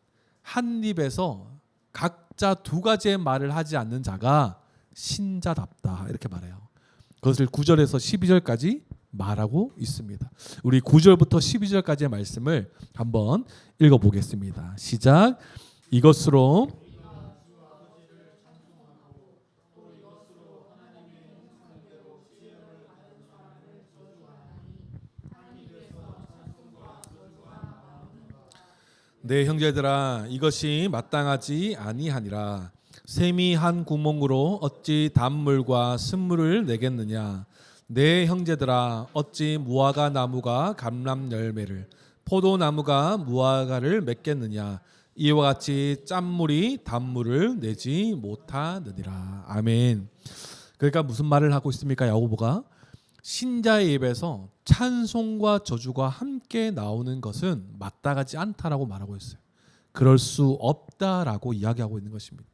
한 입에서 각자 두 가지의 말을 하지 않는 자가 신자답다 이렇게 말해요. 그것을 9절에서 12절까지 말하고 있습니다. 우리 9절부터 12절까지의 말씀을 한번 읽어보겠습니다. 시작. 이것으로 네 형제들아 이것이 마땅하지 아니하니라. 샘이 한 구멍으로 어찌 단물과 쓴물을 내겠느냐. 내 형제들아, 어찌 무화과 나무가 감람 열매를, 포도나무가 무화과를 맺겠느냐. 이와 같이 짠물이 단물을 내지 못하느니라. 아멘. 그러니까 무슨 말을 하고 있습니까? 야고보가 신자의 입에서 찬송과 저주가 함께 나오는 것은 마땅하지 않다라고 말하고 있어요. 그럴 수 없다라고 이야기하고 있는 것입니다.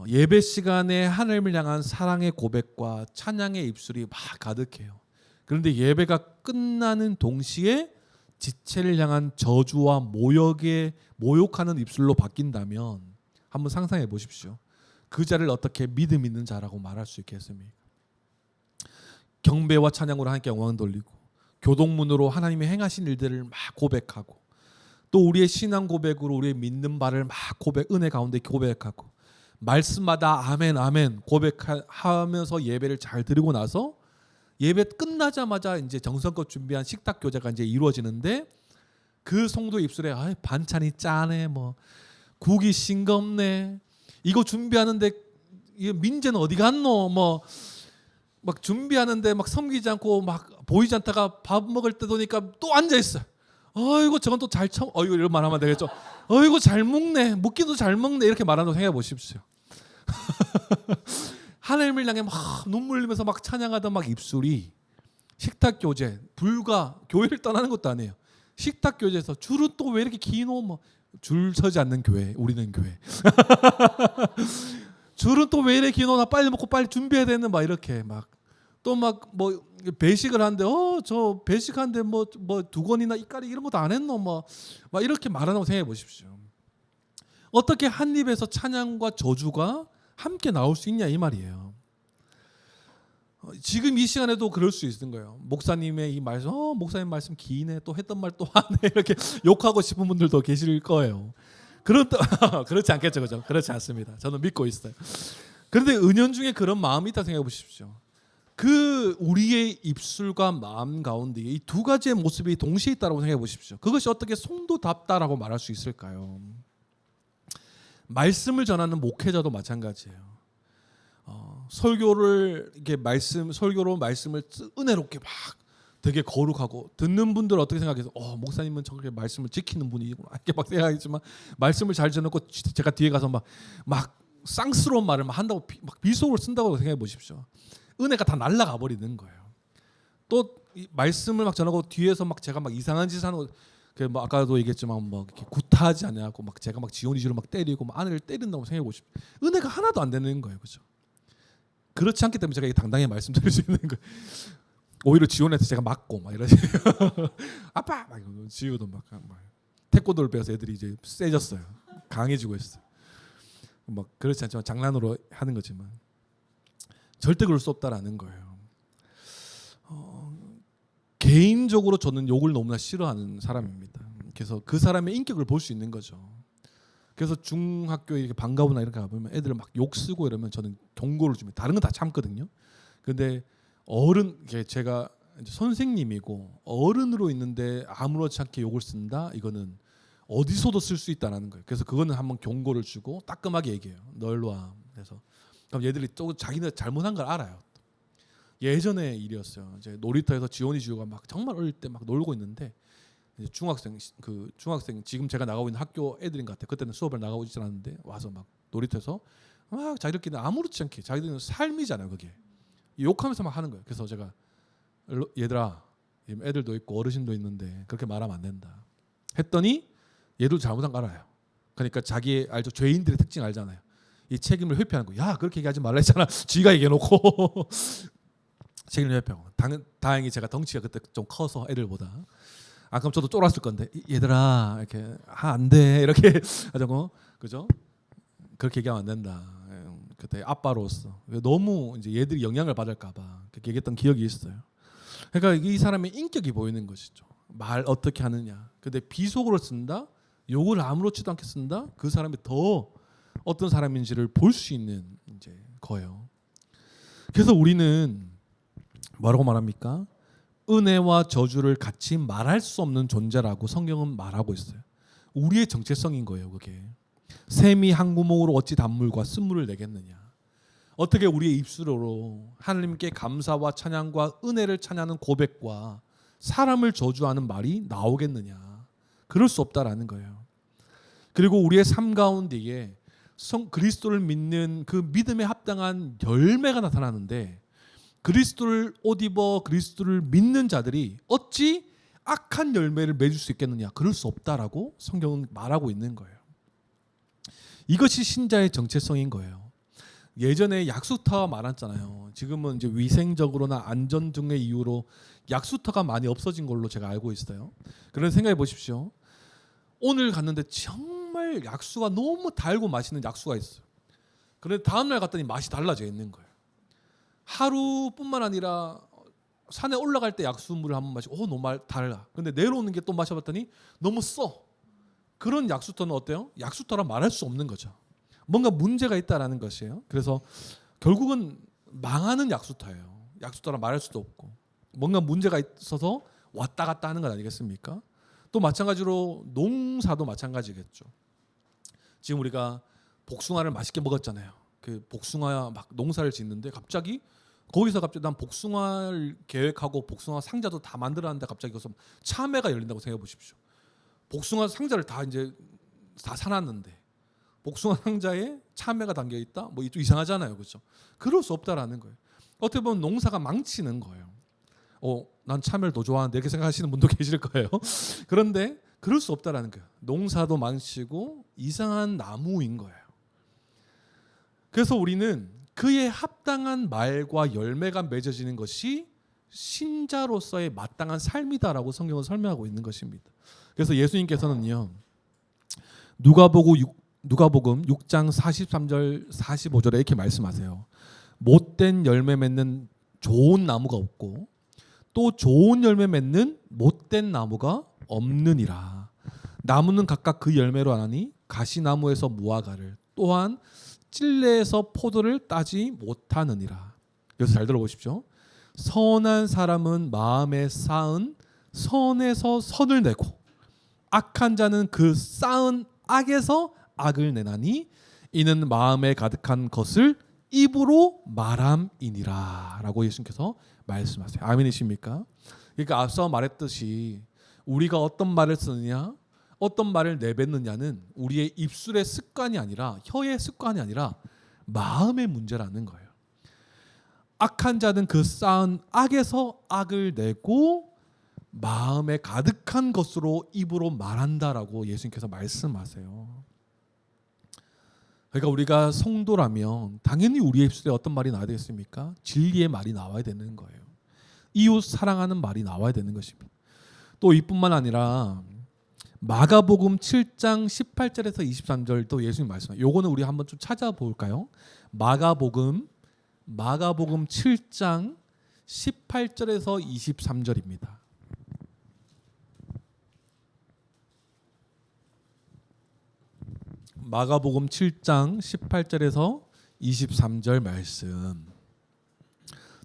예배 시간에 하나님을 향한 사랑의 고백과 찬양의 입술이 막 가득해요. 그런데 예배가 끝나는 동시에 지체를 향한 저주와 모욕하는 입술로 바뀐다면 한번 상상해 보십시오. 그 자를 어떻게 믿음 있는 자라고 말할 수 있겠습니까? 경배와 찬양으로 하나님께 영광 돌리고 교동문으로 하나님의 행하신 일들을 막 고백하고 또 우리의 신앙 고백으로 우리의 믿는 바를 막 은혜 가운데 고백하고 말씀마다 아멘 아멘 고백하면서 예배를 잘 드리고 나서 예배 끝나자마자 이제 정성껏 준비한 식탁 교제가 이제 이루어지는데 그 성도 입술에 반찬이 짜네, 뭐 국이 싱겁네, 이거 준비하는데 이 민재는 어디 갔노, 뭐 막 준비하는데 막 섬기지 않고 막 보이지 않다가 밥 먹을 때 보니까 또 앉아 있어. 어이구 저건 또 잘 쳐. 어이구 이런 말하면 되겠죠. 어이구 잘 먹네, 먹기도 잘 먹네, 이렇게 말하는 거 생각해 보십시오. 하나님을 향해 막 눈물 흘리면서 막 찬양하던 막 입술이 식탁 교제, 불과 교회를 떠나는 것도 아니에요. 식탁 교제에서 줄은 또 왜 이렇게 기노, 뭐 줄 서지 않는 교회, 우리는 교회. 줄은 또 왜 이렇게 기노, 나 빨리 먹고 빨리 준비해야 되는, 막 이렇게 막 또 막 뭐 배식을 하는데 저 배식하는데 뭐 두 권이나 이까리 이런 것도 안 했노, 뭐 막 이렇게 말하는 거 생각해 보십시오. 어떻게 한 입에서 찬양과 저주가 함께 나올 수 있냐 이 말이에요. 지금 이 시간에도 그럴 수 있는 거예요. 목사님의 이 말씀, 목사님 말씀 기네, 또 했던 말 또 하네, 이렇게 욕하고 싶은 분들도 계실 거예요. 그렇지 않겠죠, 그죠? 그렇지 않습니다. 저는 믿고 있어요. 그런데 은연중에 그런 마음이 있다 생각해 보십시오. 그 우리의 입술과 마음 가운데 이 두 가지의 모습이 동시에 있다고 생각해 보십시오. 그것이 어떻게 성도답다라고 말할 수 있을까요? 말씀을 전하는 목회자도 마찬가지예요. 설교를 이렇게 설교로 말씀을 은혜롭게 막 되게 거룩하고 듣는 분들 어떻게 생각해서 목사님은 저렇게 말씀을 지키는 분이구나 이렇게 막 생각하지만 말씀을 잘 전하고 제가 뒤에 가서 막 쌍스러운 말을 막 한다고 막 비속어를 쓴다고 생각해 보십시오. 은혜가 다 날아가 버리는 거예요. 또 말씀을 막 전하고 뒤에서 막 제가 막 이상한 짓 하는 거, 뭐 아까도 얘기했지만 뭐 이렇게 구타하지 않냐고 막 제가 막 지온이지로 막 때리고 막 아내를 때린다고 생각해 보십시오. 은혜가 하나도 안 되는 거예요, 그렇죠? 그렇지 않기 때문에 제가 당당히 말씀드릴 수 있는 거예요. 오히려 지온한테 제가 맞고 막 이러지. 아빠 막 지우도 막 태권도를 배워서 애들이 이제 세졌어요. 강해지고 있어요. 막 그렇지 않지만 장난으로 하는 거지만 절대 그럴 수 없다라는 거예요. 개인적으로 저는 욕을 너무나 싫어하는 사람입니다. 그래서 그 사람의 인격을 볼 수 있는 거죠. 그래서 중학교에 이렇게 방과후나 이렇게 가보면 애들 막 욕 쓰고 이러면 저는 경고를 줍니다. 다른 건 다 참거든요. 근데 제가 이제 선생님이고 어른으로 있는데 아무렇지 않게 욕을 쓴다? 이거는 어디서도 쓸 수 있다는 거예요. 그래서 그거는 한번 경고를 주고 따끔하게 얘기해요. 너 일로 와. 그래서 그럼 얘들이 또 자기네 잘못한 걸 알아요. 예전에 일이었어요. 이제 놀이터에서 지원이 지우가 막 정말 어릴 때 막 놀고 있는데 이제 중학생 지금 제가 나가고 있는 학교 애들인 것 같아요. 그때는 수업을 나가고 있지 않았는데 와서 막 놀이터에서 막 자기들끼리 아무렇지 않게 자기들은 삶이잖아요. 그게 욕하면서 막 하는 거예요. 그래서 제가 얘들아, 애들도 있고 어르신도 있는데 그렇게 말하면 안 된다 했더니 얘도 잘못한 거 알아요. 그러니까 자기 알죠, 죄인들의 특징 알잖아요. 이 책임을 회피하는 거. 야 그렇게 얘기하지 말라 했잖아. 쥐가 얘기해놓고 책임을 회피하고. 다행히 제가 덩치가 그때 좀 커서 애들보다. 그럼 저도 쫄았을 건데 얘들아 이렇게 안 돼 이렇게 하자고, 그죠? 그렇게 얘기하면 안 된다. 그때 아빠로서 너무 이제 얘들이 영향을 받을까봐 그렇게 얘기했던 기억이 있어요. 그러니까 이 사람의 인격이 보이는 것이죠. 말 어떻게 하느냐. 근데 비속어를 쓴다, 욕을 아무렇지도 않게 쓴다. 그 사람이 더 어떤 사람인지를 볼 수 있는 이제 거예요. 그래서 우리는 뭐라고 말합니까? 은혜와 저주를 같이 말할 수 없는 존재라고 성경은 말하고 있어요. 우리의 정체성인 거예요, 그게. 샘이 한 구멍으로 어찌 단물과 쓴물을 내겠느냐. 어떻게 우리의 입술로 하나님께 감사와 찬양과 은혜를 찬양하는 고백과 사람을 저주하는 말이 나오겠느냐. 그럴 수 없다라는 거예요. 그리고 우리의 삶 가운데에 그리스도를 믿는 그 믿음에 합당한 열매가 나타나는데, 그리스도를 옷 입어 그리스도를 믿는 자들이 어찌 악한 열매를 맺을 수 있겠느냐. 그럴 수 없다라고 성경은 말하고 있는 거예요. 이것이 신자의 정체성인 거예요. 예전에 약수터가 많았잖아요. 지금은 이제 위생적으로나 안전 등의 이유로 약수터가 많이 없어진 걸로 제가 알고 있어요. 그런 생각해 보십시오. 오늘 갔는데 정말 약수가 너무 달고 맛있는 약수가 있어요. 그런데 다음날 갔더니 맛이 달라져 있는 거예요. 하루뿐만 아니라 산에 올라갈 때 약수물을 한번 마시고 너무 달라. 근데 내려오는 게 또 마셔봤더니 너무 써. 그런 약수터는 어때요? 약수터라 말할 수 없는 거죠. 뭔가 문제가 있다라는 것이에요. 그래서 결국은 망하는 약수터예요. 약수터라 말할 수도 없고 뭔가 문제가 있어서 왔다 갔다 하는 것 아니겠습니까? 또 마찬가지로 농사도 마찬가지겠죠. 지금 우리가 복숭아를 맛있게 먹었잖아요. 그 복숭아 막 농사를 짓는데 갑자기 난 복숭아를 계획하고 복숭아 상자도 다 만들었는데 갑자기 거기서 참외가 열린다고 생각해 보십시오. 복숭아 상자를 다 이제 다 사놨는데 복숭아 상자에 참외가 담겨 있다? 뭐 좀 이상하잖아요, 그렇죠? 그럴 수 없다라는 거예요. 어떻게 보면 농사가 망치는 거예요. 난 참외를 더 좋아하는데 이렇게 생각하시는 분도 계실 거예요. 그런데 그럴 수 없다라는 거예요. 농사도 망치고 이상한 나무인 거예요. 그래서 우리는 그에 합당한 말과 열매가 맺어지는 것이 신자로서의 마땅한 삶이다라고 성경은 설명하고 있는 것입니다. 그래서 예수님께서는요, 누가복음 6장 43절 45절에 이렇게 말씀하세요. 못된 열매 맺는 좋은 나무가 없고 또 좋은 열매 맺는 못된 나무가 없느니라. 나무는 각각 그 열매로 하나니 가시나무에서 무화과를, 또한 찔레에서 포도를 따지 못하느니라. 여기서 잘 들어보십시오. 선한 사람은 마음에 쌓은 선에서 선을 내고 악한 자는 그 쌓은 악에서 악을 내나니 이는 마음에 가득한 것을 입으로 말함이니라 라고 예수님께서 말씀하세요. 아멘이십니까? 그러니까 앞서 말했듯이 우리가 어떤 말을 쓰느냐, 어떤 말을 내뱉느냐는 우리의 입술의 습관이 아니라, 혀의 습관이 아니라 마음의 문제라는 거예요. 악한 자는 그 쌓은 악에서 악을 내고 마음에 가득한 것으로 입으로 말한다라고 예수님께서 말씀하세요. 그러니까 우리가 성도라면 당연히 우리의 입술에 어떤 말이 나와야 되겠습니까? 진리의 말이 나와야 되는 거예요. 이웃 사랑하는 말이 나와야 되는 것입니다. 또 이뿐만 아니라 마가복음 7장 18절에서 23절도 예수님 말씀해요. 요거는 우리 한번 좀 찾아볼까요? 마가복음 7장 18절에서 23절입니다. 마가복음 7장 18절에서 23절 말씀.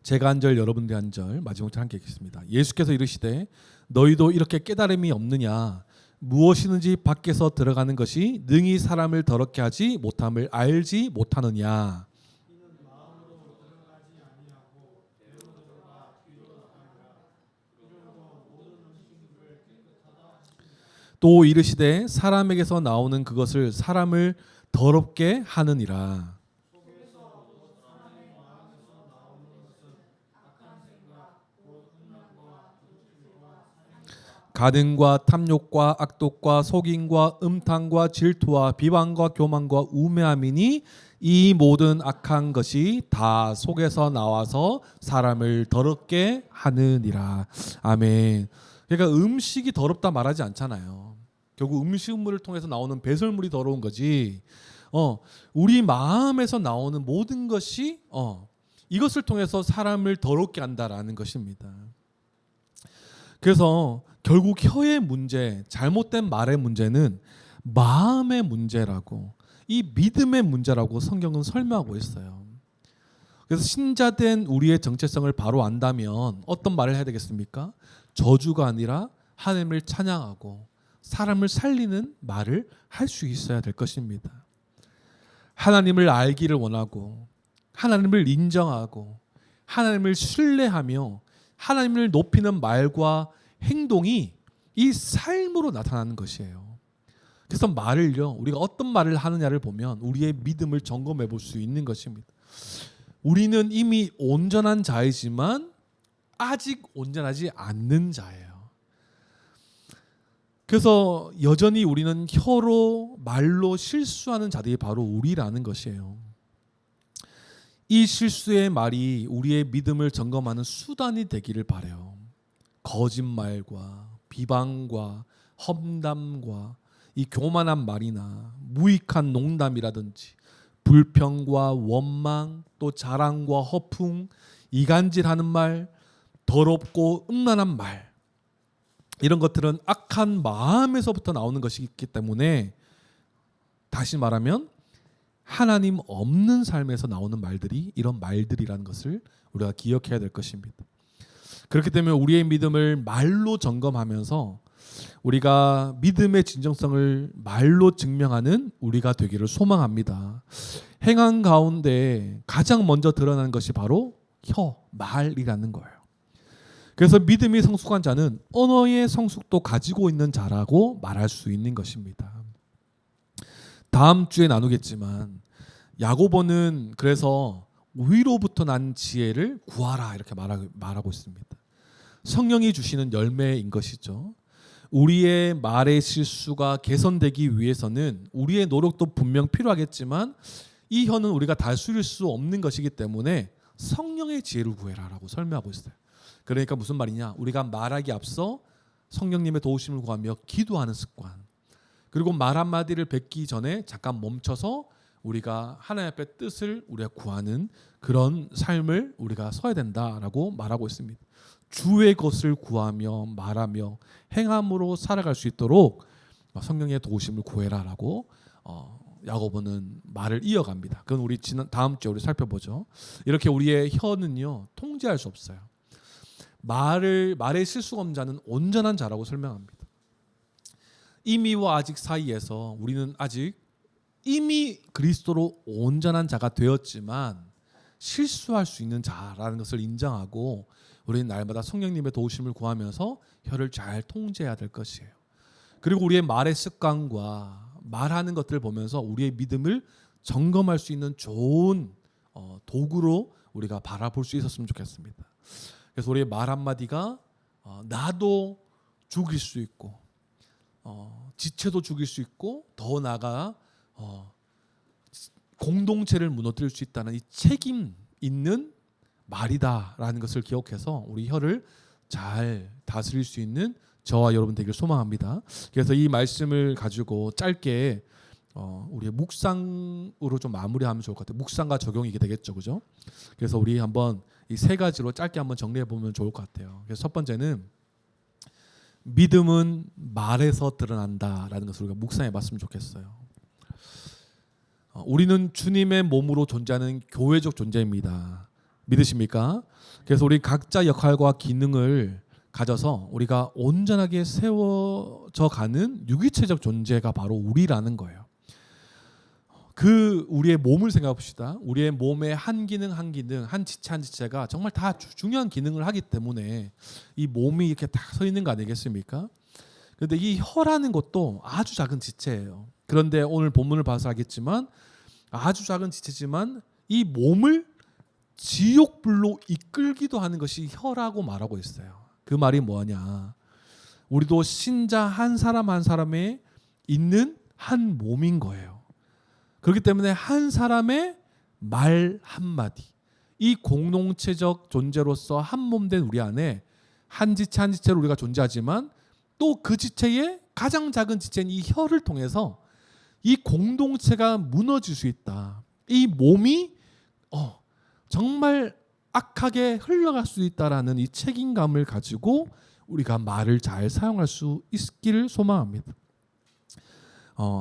제가 한 절 여러분들 한 절 마지막으로 함께 읽겠습니다. 예수께서 이르시되 너희도 이렇게 깨달음이 없느냐? 무엇이든지 밖에서 들어가는 것이 능히 사람을 더럽게 하지 못함을 알지 못하느냐? 또 이르시되 사람에게서 나오는 그것을 사람을 더럽게 하느니라. 가늠과 탐욕과 악독과 속임과 음탕과 질투와 비방과 교만과 우매함이니 이 모든 악한 것이 다 속에서 나와서 사람을 더럽게 하느니라. 아멘. 그러니까 음식이 더럽다 말하지 않잖아요. 결국 음식물을 통해서 나오는 배설물이 더러운 거지. 우리 마음에서 나오는 모든 것이 이것을 통해서 사람을 더럽게 한다라는 것입니다. 그래서 결국 혀의 문제, 잘못된 말의 문제는 마음의 문제라고, 이 믿음의 문제라고 성경은 설명하고 있어요. 그래서 신자된 우리의 정체성을 바로 안다면 어떤 말을 해야 되겠습니까? 저주가 아니라 하나님을 찬양하고 사람을 살리는 말을 할 수 있어야 될 것입니다. 하나님을 알기를 원하고 하나님을 인정하고 하나님을 신뢰하며 하나님을 높이는 말과 행동이 이 삶으로 나타나는 것이에요. 그래서 말을요, 우리가 어떤 말을 하느냐를 보면 우리의 믿음을 점검해 볼 수 있는 것입니다. 우리는 이미 온전한 자이지만 아직 온전하지 않는 자예요. 그래서 여전히 우리는 혀로 말로 실수하는 자들이 바로 우리라는 것이에요. 이 실수의 말이 우리의 믿음을 점검하는 수단이 되기를 바라요. 거짓말과 비방과 험담과 이 교만한 말이나 무익한 농담이라든지 불평과 원망, 또 자랑과 허풍, 이간질하는 말, 더럽고 음란한 말, 이런 것들은 악한 마음에서부터 나오는 것이기 때문에 다시 말하면 하나님 없는 삶에서 나오는 말들이 이런 말들이라는 것을 우리가 기억해야 될 것입니다. 그렇기 때문에 우리의 믿음을 말로 점검하면서 우리가 믿음의 진정성을 말로 증명하는 우리가 되기를 소망합니다. 행한 가운데 가장 먼저 드러나는 것이 바로 혀, 말이라는 거예요. 그래서 믿음이 성숙한 자는 언어의 성숙도 가지고 있는 자라고 말할 수 있는 것입니다. 다음 주에 나누겠지만 야고보는 그래서 위로부터 난 지혜를 구하라 이렇게 말하고 있습니다. 성령이 주시는 열매인 것이죠. 우리의 말의 실수가 개선되기 위해서는 우리의 노력도 분명 필요하겠지만 이 혀는 우리가 다스릴 수 없는 것이기 때문에 성령의 지혜를 구해라라고 설명하고 있어요. 그러니까 무슨 말이냐? 우리가 말하기 앞서 성령님의 도우심을 구하며 기도하는 습관, 그리고 말 한마디를 뱉기 전에 잠깐 멈춰서 우리가 하나님 앞에 뜻을 우리가 구하는 그런 삶을 우리가 서야 된다라고 말하고 있습니다. 주의 것을 구하며 말하며 행함으로 살아갈 수 있도록 성령의 도우심을 구해라라고 야고보는 말을 이어갑니다. 그건 우리 다음 주에 우리 살펴보죠. 이렇게 우리의 혀는요 통제할 수 없어요. 말의 실수가 없는 자는 온전한 자라고 설명합니다. 이미와 아직 사이에서 우리는 아직 이미 그리스도로 온전한 자가 되었지만 실수할 수 있는 자라는 것을 인정하고 우리는 날마다 성령님의 도우심을 구하면서 혀를 잘 통제해야 될 것이에요. 그리고 우리의 말의 습관과 말하는 것들을 보면서 우리의 믿음을 점검할 수 있는 좋은 도구로 우리가 바라볼 수 있었으면 좋겠습니다. 그래서 우리의 말 한마디가 나도 죽일 수 있고 지체도 죽일 수 있고 더 나아가 공동체를 무너뜨릴 수 있다는 이 책임 있는 말이다라는 것을 기억해서 우리 혀를 잘 다스릴 수 있는 저와 여러분 되기를 소망합니다. 그래서 이 말씀을 가지고 짧게 우리의 묵상으로 좀 마무리하면 좋을 것 같아요. 묵상과 적용이 되겠죠, 그죠? 그래서 우리 한번 이 세 가지로 짧게 한번 정리해 보면 좋을 것 같아요. 그래서 첫 번째는 믿음은 말에서 드러난다라는 것을 우리가 묵상해 봤으면 좋겠어요. 우리는 주님의 몸으로 존재하는 교회적 존재입니다. 믿으십니까? 그래서 우리 각자 역할과 기능을 가져서 우리가 온전하게 세워져 가는 유기체적 존재가 바로 우리라는 거예요. 그 우리의 몸을 생각해 봅시다. 우리의 몸의 한 기능 한 기능, 한 지체 한 지체가 정말 다 중요한 기능을 하기 때문에 이 몸이 이렇게 딱 서 있는 거 아니겠습니까? 그런데 이 혀라는 것도 아주 작은 지체예요. 그런데 오늘 본문을 봐서 알겠지만 아주 작은 지체지만 이 몸을 지옥불로 이끌기도 하는 것이 혀라고 말하고 있어요. 그 말이 뭐냐? 우리도 신자 한 사람 한 사람에 있는 한 몸인 거예요. 그렇기 때문에 한 사람의 말 한마디, 이 공동체적 존재로서 한 몸 된 우리 안에 한 지체 한 지체로 우리가 존재하지만 또 그 지체의 가장 작은 지체인 이 혀를 통해서 이 공동체가 무너질 수 있다. 이 몸이 정말 악하게 흘러갈 수 있다라는 이 책임감을 가지고 우리가 말을 잘 사용할 수 있기를 소망합니다.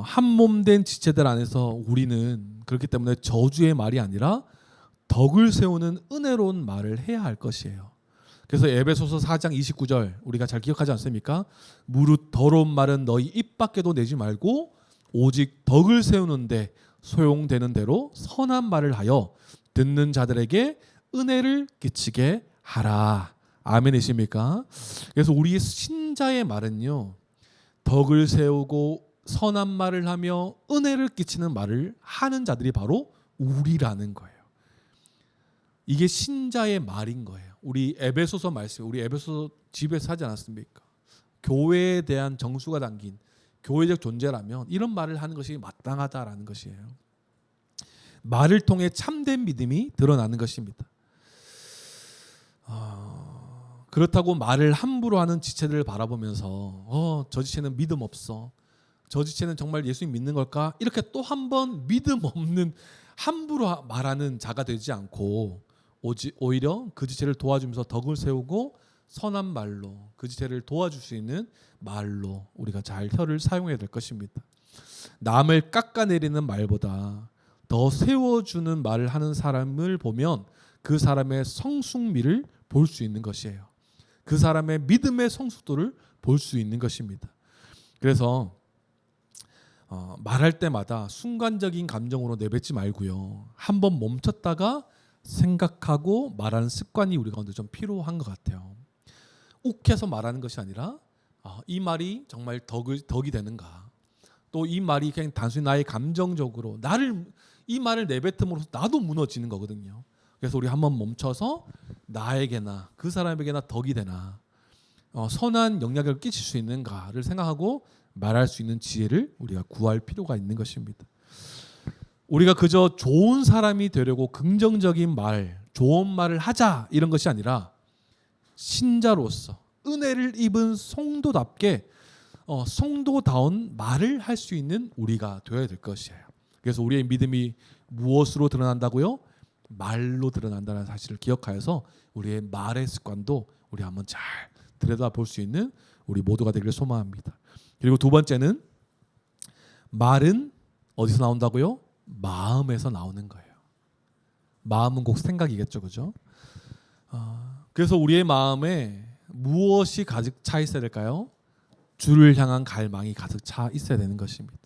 한 몸 된 지체들 안에서 우리는 그렇기 때문에 저주의 말이 아니라 덕을 세우는 은혜로운 말을 해야 할 것이에요. 그래서 에베소서 4장 29절 우리가 잘 기억하지 않습니까? 무릇 더러운 말은 너희 입 밖에도 내지 말고 오직 덕을 세우는데 소용되는 대로 선한 말을 하여 듣는 자들에게 은혜를 끼치게 하라. 아멘이십니까? 그래서 우리 신자의 말은요, 덕을 세우고 선한 말을 하며 은혜를 끼치는 말을 하는 자들이 바로 우리라는 거예요. 이게 신자의 말인 거예요. 우리 에베소서 말씀, 우리 에베소서 집에서 하지 않았습니까? 교회에 대한 정수가 담긴 교회적 존재라면 이런 말을 하는 것이 마땅하다라는 것이에요. 말을 통해 참된 믿음이 드러나는 것입니다. 그렇다고 말을 함부로 하는 지체들을 바라보면서 저 지체는 믿음 없어, 저 지체는 정말 예수님 믿는 걸까? 이렇게 또 한 번 믿음 없는 함부로 말하는 자가 되지 않고 오히려 그 지체를 도와주면서 덕을 세우고 선한 말로 그 지체를 도와줄 수 있는 말로 우리가 잘 혀를 사용해야 될 것입니다. 남을 깎아내리는 말보다 더 세워주는 말을 하는 사람을 보면 그 사람의 성숙미를 볼 수 있는 것이에요. 그 사람의 믿음의 성숙도를 볼 수 있는 것입니다. 그래서 말할 때마다 순간적인 감정으로 내뱉지 말고요. 한번 멈췄다가 생각하고 말하는 습관이 우리 가운데 좀 필요한 것 같아요. 욱해서 말하는 것이 아니라 이 말이 정말 덕이 되는가, 또 이 말이 그냥 단순히 나의 감정적으로 이 말을 내뱉음으로써 나도 무너지는 거거든요. 그래서 우리 한번 멈춰서 나에게나 그 사람에게나 덕이 되나, 선한 영향력을 끼칠 수 있는가를 생각하고 말할 수 있는 지혜를 우리가 구할 필요가 있는 것입니다. 우리가 그저 좋은 사람이 되려고 긍정적인 말, 좋은 말을 하자 이런 것이 아니라 신자로서 은혜를 입은 성도답게 성도다운 말을 할 수 있는 우리가 되어야 될 것이에요. 그래서 우리의 믿음이 무엇으로 드러난다고요? 말로 드러난다는 사실을 기억하여서 우리의 말의 습관도 우리 한번 잘 들여다볼 수 있는 우리 모두가 되기를 소망합니다. 그리고 두 번째는 말은 어디서 나온다고요? 마음에서 나오는 거예요. 마음은 꼭 생각이겠죠, 그죠? 그래서 우리의 마음에 무엇이 가득 차 있어야 될까요? 주를 향한 갈망이 가득 차 있어야 되는 것입니다.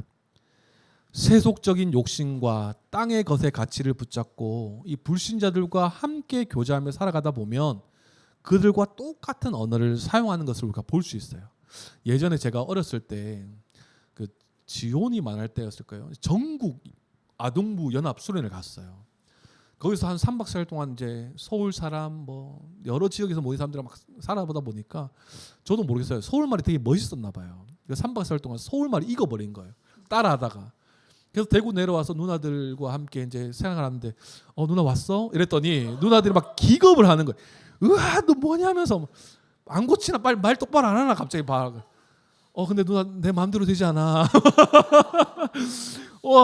세속적인 욕심과 땅의 것의 가치를 붙잡고 이 불신자들과 함께 교제하며 살아가다 보면 그들과 똑같은 언어를 사용하는 것을 우리가 볼 수 있어요. 예전에 제가 어렸을 때 그 지온이 만날 때였을 거예요. 전국 아동부 연합 수련을 갔어요. 거기서 한 3박 4일 동안 이제 서울 사람 뭐 여러 지역에서 모인 사람들이랑 막 살아보다 보니까 저도 모르겠어요. 서울말이 되게 멋있었나 봐요. 3박 4일 동안 서울말이 익어버린 거예요. 따라하다가. 그래서 대구 내려와서 누나들과 함께 이제 생각을 하는데 누나 왔어? 이랬더니 누나들이 막 기겁을 하는 거예요. 으아 너 뭐냐 하면서 안 고치나 빨리 말 똑바로 안 하나 갑자기 봐. 근데 누나 내 마음대로 되지 않아.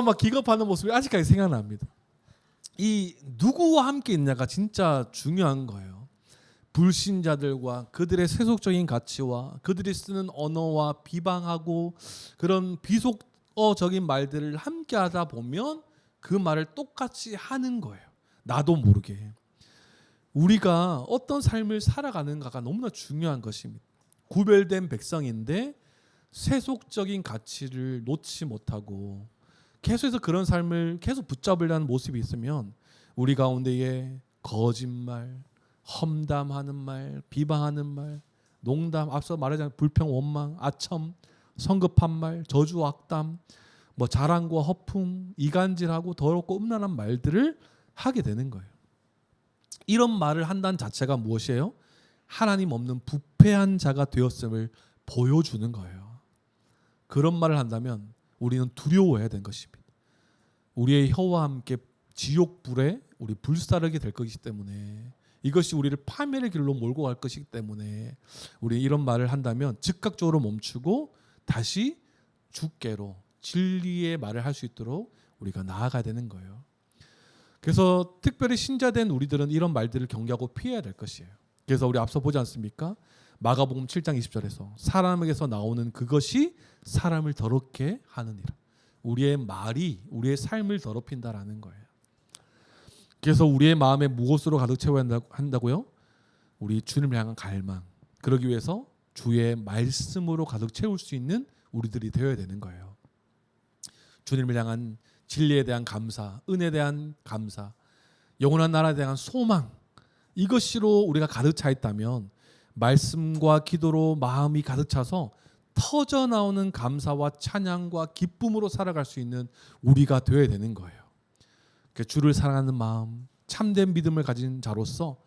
막 기겁하는 모습이 아직까지 생각납니다. 이 누구와 함께 있냐가 진짜 중요한 거예요. 불신자들과 그들의 세속적인 가치와 그들이 쓰는 언어와 비방하고 그런 비속어적인 말들을 함께 하다 보면 그 말을 똑같이 하는 거예요. 나도 모르게. 우리가 어떤 삶을 살아가는가가 너무나 중요한 것입니다. 구별된 백성인데 세속적인 가치를 놓지 못하고 계속해서 그런 삶을 계속 붙잡으려는 모습이 있으면 우리 가운데에 거짓말, 험담하는 말, 비방하는 말, 농담, 앞서 말하자면 불평, 원망, 아첨, 성급한 말, 저주, 악담, 뭐 자랑과 허풍, 이간질하고 더럽고 음란한 말들을 하게 되는 거예요. 이런 말을 한다는 자체가 무엇이에요? 하나님 없는 부패한 자가 되었음을 보여주는 거예요. 그런 말을 한다면 우리는 두려워해야 되는 것입니다. 우리의 혀와 함께 지옥불에 우리 불사르게 될 것이기 때문에 이것이 우리를 파멸의 길로 몰고 갈 것이기 때문에 우리 이런 말을 한다면 즉각적으로 멈추고 다시 주께로 진리의 말을 할 수 있도록 우리가 나아가야 되는 거예요. 그래서 특별히 신자된 우리들은 이런 말들을 경계하고 피해야 될 것이에요. 그래서 우리 앞서 보지 않습니까? 마가복음 7장 20절에서 사람에게서 나오는 그것이 사람을 더럽게 하느니라. 우리의 말이 우리의 삶을 더럽힌다라는 거예요. 그래서 우리의 마음에 무엇으로 가득 채워야 한다고요? 우리 주님을 향한 갈망, 그러기 위해서 주의 말씀으로 가득 채울 수 있는 우리들이 되어야 되는 거예요. 주님을 향한 진리에 대한 감사, 은혜에 대한 감사, 영원한 나라에 대한 소망, 이것으로 우리가 가득 차 있다면 말씀과 기도로 마음이 가득 차서 터져 나오는 감사와 찬양과 기쁨으로 살아갈 수 있는 우리가 되어야 되는 거예요. 주를 사랑하는 마음, 참된 믿음을 가진 자로서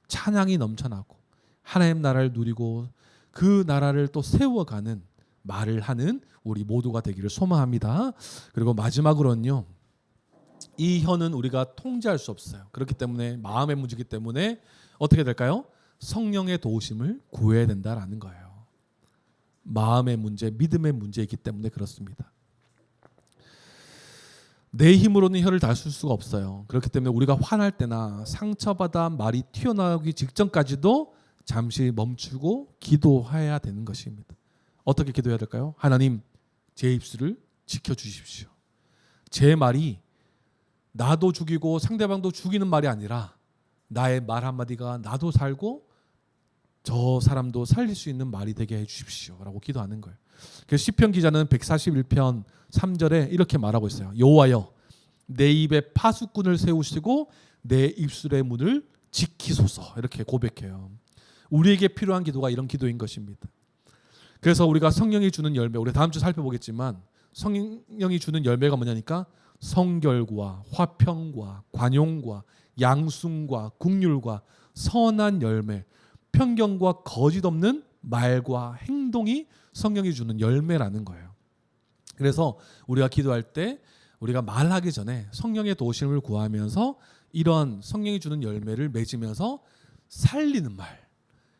찬양이 넘쳐나고 하나님 나라를 누리고 그 나라를 또 세워가는 말을 하는 우리 모두가 되기를 소망합니다. 그리고 마지막으로는요, 이 혀는 우리가 통제할 수 없어요. 그렇기 때문에 마음의 문제이기 때문에 어떻게 될까요? 성령의 도우심을 구해야 된다라는 거예요. 마음의 문제, 믿음의 문제이기 때문에 그렇습니다. 내 힘으로는 혀를 다쓸 수가 없어요. 그렇기 때문에 우리가 화날 때나 상처받아 말이 튀어나오기 직전까지도 잠시 멈추고 기도해야 되는 것입니다. 어떻게 기도해야 될까요? 하나님, 제 입술을 지켜주십시오. 제 말이 나도 죽이고 상대방도 죽이는 말이 아니라 나의 말 한마디가 나도 살고 저 사람도 살릴 수 있는 말이 되게 해주십시오 라고 기도하는 거예요. 그래서 시편 기자는 141편 3절에 이렇게 말하고 있어요. 여호와여, 내 입에 파수꾼을 세우시고 내 입술의 문을 지키소서, 이렇게 고백해요. 우리에게 필요한 기도가 이런 기도인 것입니다. 그래서 우리가 성령이 주는 열매, 우리 다음 주 살펴보겠지만 성령이 주는 열매가 뭐냐니까 성결과 화평과 관용과 양순과 긍휼과 선한 열매, 편견과 거짓 없는 말과 행동이 성령이 주는 열매라는 거예요. 그래서 우리가 기도할 때 우리가 말하기 전에 성령의 도우심을 구하면서 이런 성령이 주는 열매를 맺으면서 살리는 말,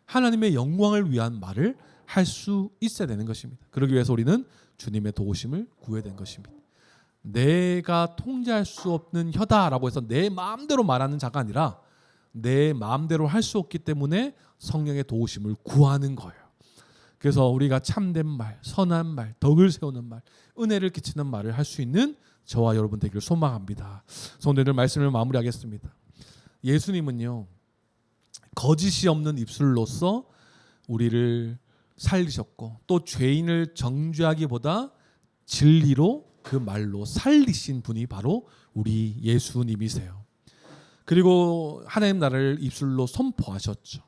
하나님의 영광을 위한 말을 할 수 있어야 되는 것입니다. 그러기 위해서 우리는 주님의 도우심을 구해야 되는 것입니다. 내가 통제할 수 없는 혀다라고 해서 내 마음대로 말하는 자가 아니라 내 마음대로 할 수 없기 때문에 성령의 도우심을 구하는 거예요. 그래서 우리가 참된 말, 선한 말, 덕을 세우는 말, 은혜를 끼치는 말을 할 수 있는 저와 여러분 되기를 소망합니다. 그래서 오늘 말씀을 마무리하겠습니다. 예수님은요, 거짓이 없는 입술로서 우리를 살리셨고 또 죄인을 정죄하기보다 진리로 그 말로 살리신 분이 바로 우리 예수님이세요. 그리고 하나님 나라를 입술로 선포하셨죠.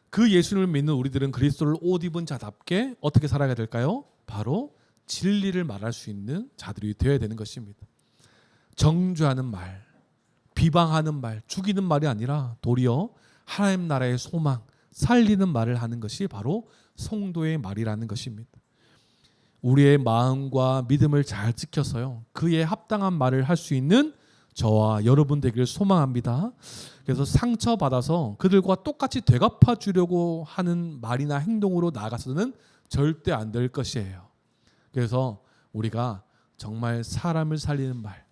그 예수님을 믿는 우리들은 그리스도를 옷 입은 자답게 어떻게 살아야 될까요? 바로 진리를 말할 수 있는 자들이 되어야 되는 것입니다. 정죄하는 말, 비방하는 말, 죽이는 말이 아니라 도리어 하나님 나라의 소망, 살리는 말을 하는 것이 바로 성도의 말이라는 것입니다. 우리의 마음과 믿음을 잘 지켜서요, 그에 합당한 말을 할 수 있는 저와 여러분 되기를 소망합니다. 그래서 상처받아서 그들과 똑같이 되갚아 주려고 하는 말이나 행동으로 나아가서는 절대 안 될 것이에요. 그래서 우리가 정말 사람을 살리는 말,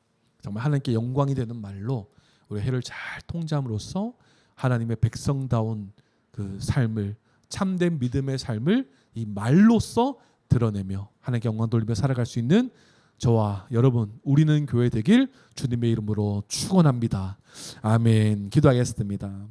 정말 하나님께 영광이 되는 말로 우리 해를 잘 통제함으로써 하나님의 백성다운 그 삶을, 참된 믿음의 삶을 이 말로써 드러내며 하나님께 영광 돌리며 살아갈 수 있는 저와 여러분, 우리는 교회 되길 주님의 이름으로 축원합니다. 아멘. 기도하겠습니다.